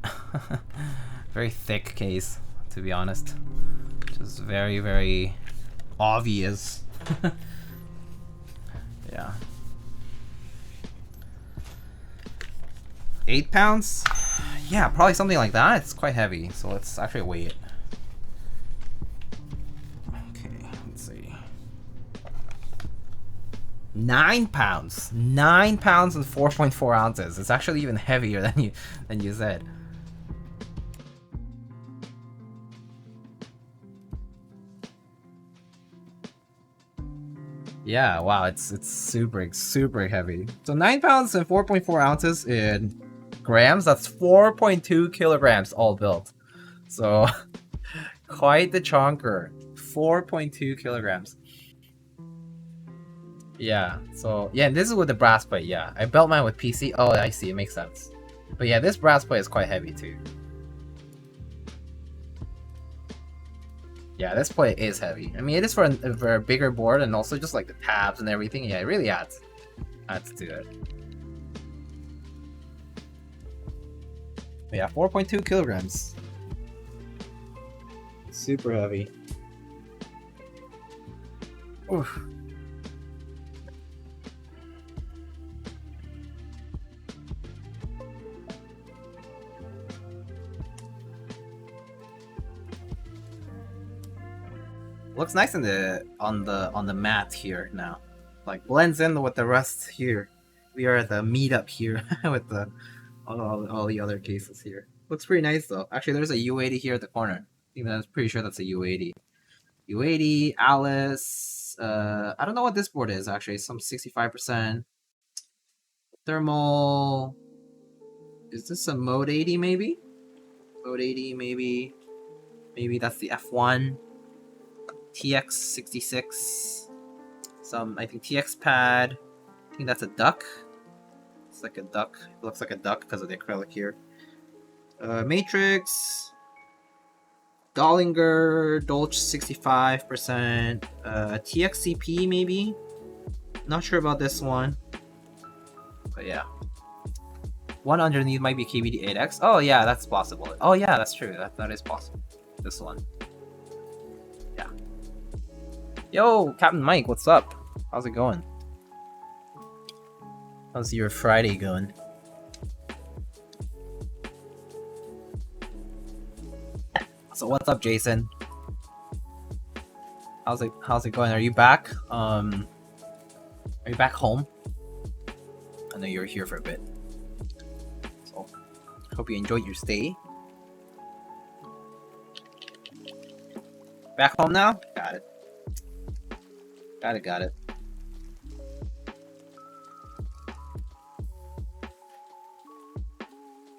very thick case, to be honest. Just very, very obvious. Yeah. 8 pounds? Yeah, probably something like that. It's quite heavy, so let's actually weigh it. Okay, let's see. 9 pounds. 9 pounds and 4.4 ounces. It's actually even heavier than you said. Yeah, wow, it's super heavy. So 9 pounds and 4.4 ounces in grams, that's 4.2 kilograms all built. So quite the chonker. 4.2 kilograms. Yeah, so yeah, this is with the brass plate. Yeah, I built mine with PC. Oh, I see, it makes sense. But yeah, this brass plate is quite heavy too. Yeah, this plate is heavy. I mean, it is for a bigger board, and also just like the tabs and everything. Yeah, it really adds to it. Yeah, 4.2 kilograms. Super heavy. Oof. Looks nice in on the mat here now. Like blends in with the rest here. We are at the meetup here with the all the other cases here. Looks pretty nice though. Actually, there's a U80 here at the corner. I'm pretty sure that's a U80. U80, Alice. I don't know what this board is actually. Some 65% thermal. Is this a Mode 80 maybe? Mode 80 maybe. Maybe that's the F1. TX66. Some, I think, TX pad. I think that's a duck. It's like a duck. It looks like a duck because of the acrylic here. Matrix. Dollinger. Dolch 65%. TXCP maybe? Not sure about this one. But yeah. One underneath might be KBD8X. Oh yeah, that's possible. Oh yeah, that's true. That is possible. This one. Yeah. Yo, Captain Mike, what's up? How's it going? How's your Friday going? So what's up, Jason? How's it going? Are you back? Are you back home? I know you were here for a bit. So hope you enjoyed your stay. Back home now? Got it. Got it.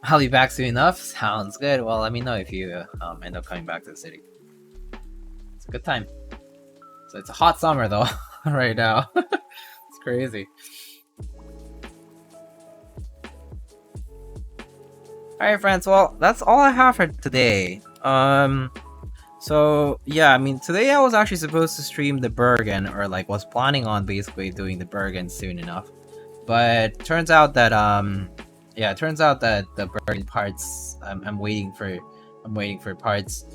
I'll be back soon enough. Sounds good. Well, let me know if you end up coming back to the city. It's a good time. So it's a hot summer though, right now. It's crazy. Alright friends, well, that's all I have for today. So yeah, I mean, today I was actually supposed to stream the Bergen, or like was planning on basically doing the Bergen soon enough. But turns out that yeah, it turns out that the Bergen parts, I'm waiting for parts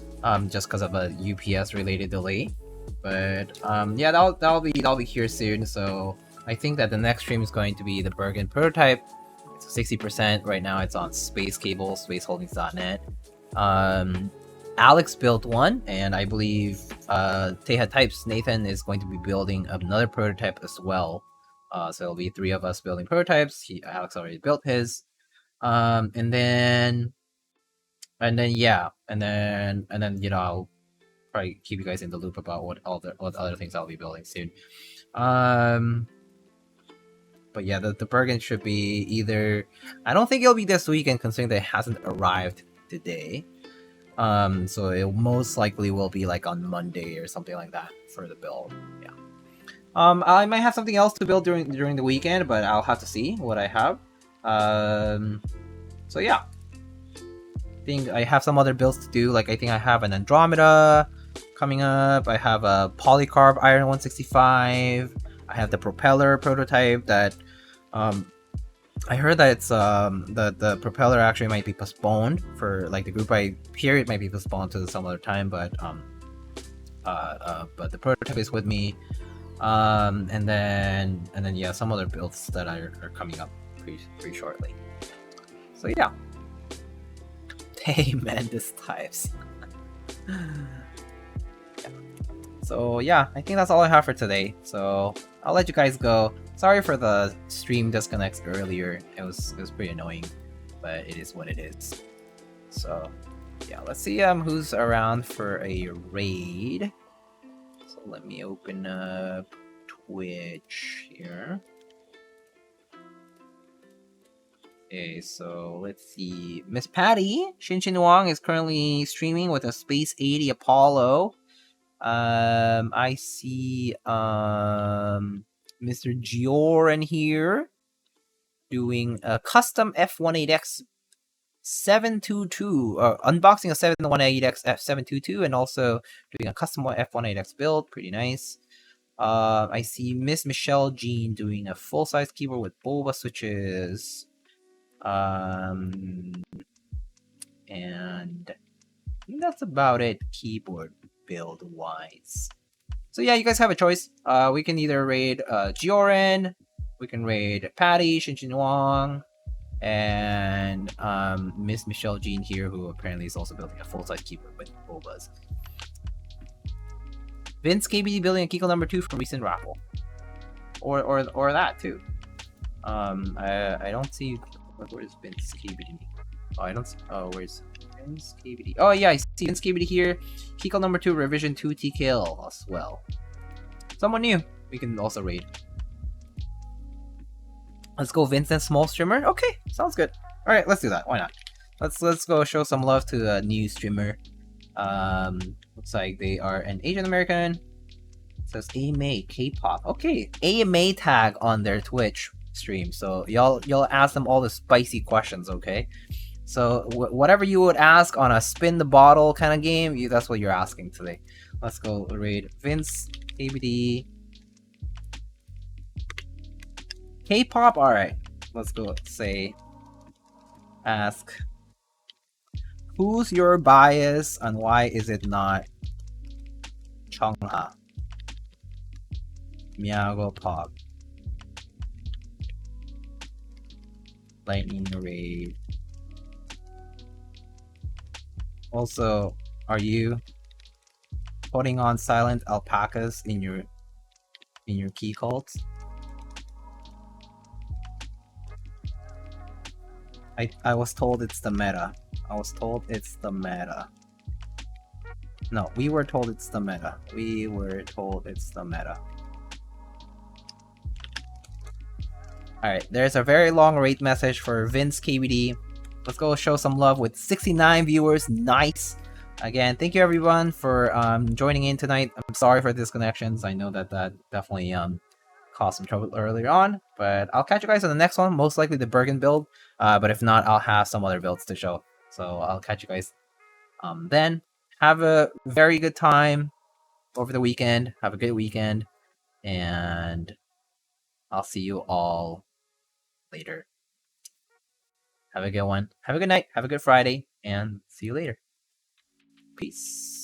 just because of a UPS related delay. But yeah, that'll be here soon. So I think that the next stream is going to be the Bergen prototype. It's 60% right now. It's on Space Cable, spaceholdings.net. Alex built one, and I believe Teha Types Nathan is going to be building another prototype as well. So it'll be 3 of us building prototypes. Alex already built his. And then yeah, and then you know, I'll probably keep you guys in the loop about what other things I'll be building soon. But yeah, the Bergen should be either, I don't think it'll be this weekend considering that it hasn't arrived today. So it most likely will be like on Monday or something like that for the build. Yeah. I might have something else to build during the weekend, but I'll have to see what I have. So yeah, I think I have some other builds to do. Like I think I have an Andromeda coming up. I have a Polycarb Iron 165. I have the propeller prototype that I heard that it's the propeller actually might be postponed for like the group I hear it might be postponed to some other time, but the prototype is with me. And then yeah, some other builds that are coming up pretty shortly. So yeah. Hey man, this types. Yeah. So yeah, I think that's all I have for today. So I'll let you guys go. Sorry for the stream disconnects earlier. It was pretty annoying, but it is what it is. So yeah, let's see who's around for a raid. So let me open up Twitch here. Okay, so let's see. Miss Patty Shinchin Wang is currently streaming with a Space 80 Apollo. I see Mr. Gioran here doing a custom F18X 722, unboxing a 718X F722, and also doing a custom F18X build. Pretty nice. I see Miss Michelle Jean doing a full-size keyboard with boba switches. And I think that's about it keyboard build wise. So yeah, you guys have a choice. We can either raid Gioran, we can raid Patty, Shinchin Wang, and Miss Michelle Jean here, who apparently is also building a full-size keyboard with bobas. Vince KBD building a Keyco number 2 from recent raffle. Or that too. I don't see. Where's Vince KBD? Oh, I don't see. Oh, where's Vince KBD? Oh yeah, I see Vince KBD here. Keyco number 2 revision 2 TKL as well. Someone new. We can also raid. Let's go Vincent Small Streamer. Okay, sounds good. All right, let's do that. Why not? Let's go show some love to a new streamer. Looks like they are an Asian American. It says AMA K-pop. Okay, AMA tag on their Twitch stream. So y'all ask them all the spicy questions. Okay. So whatever you would ask on a spin the bottle kind of game, that's what you're asking today. Let's go raid Vince KBD. K-pop. All right. Let's go say ask. Who's your bias and why is it not Chungha? Miyago Pop. Lightning Raid. Also, are you putting on silent alpacas in your key cults? I was told it's the meta. I was told it's the meta. No, we were told it's the meta. We were told it's the meta. Alright, there's a very long rate message for Vince KBD. Let's go show some love with 69 viewers. Nice. Again, thank you everyone for joining in tonight. I'm sorry for disconnections. I know that definitely caused some trouble earlier on, but I'll catch you guys on the next one. Most likely the Bergen build, but if not, I'll have some other builds to show. So I'll catch you guys then. Have a very good time over the weekend. Have a good weekend, and I'll see you all later. Have a good one. Have a good night. Have a good Friday, and see you later. Peace.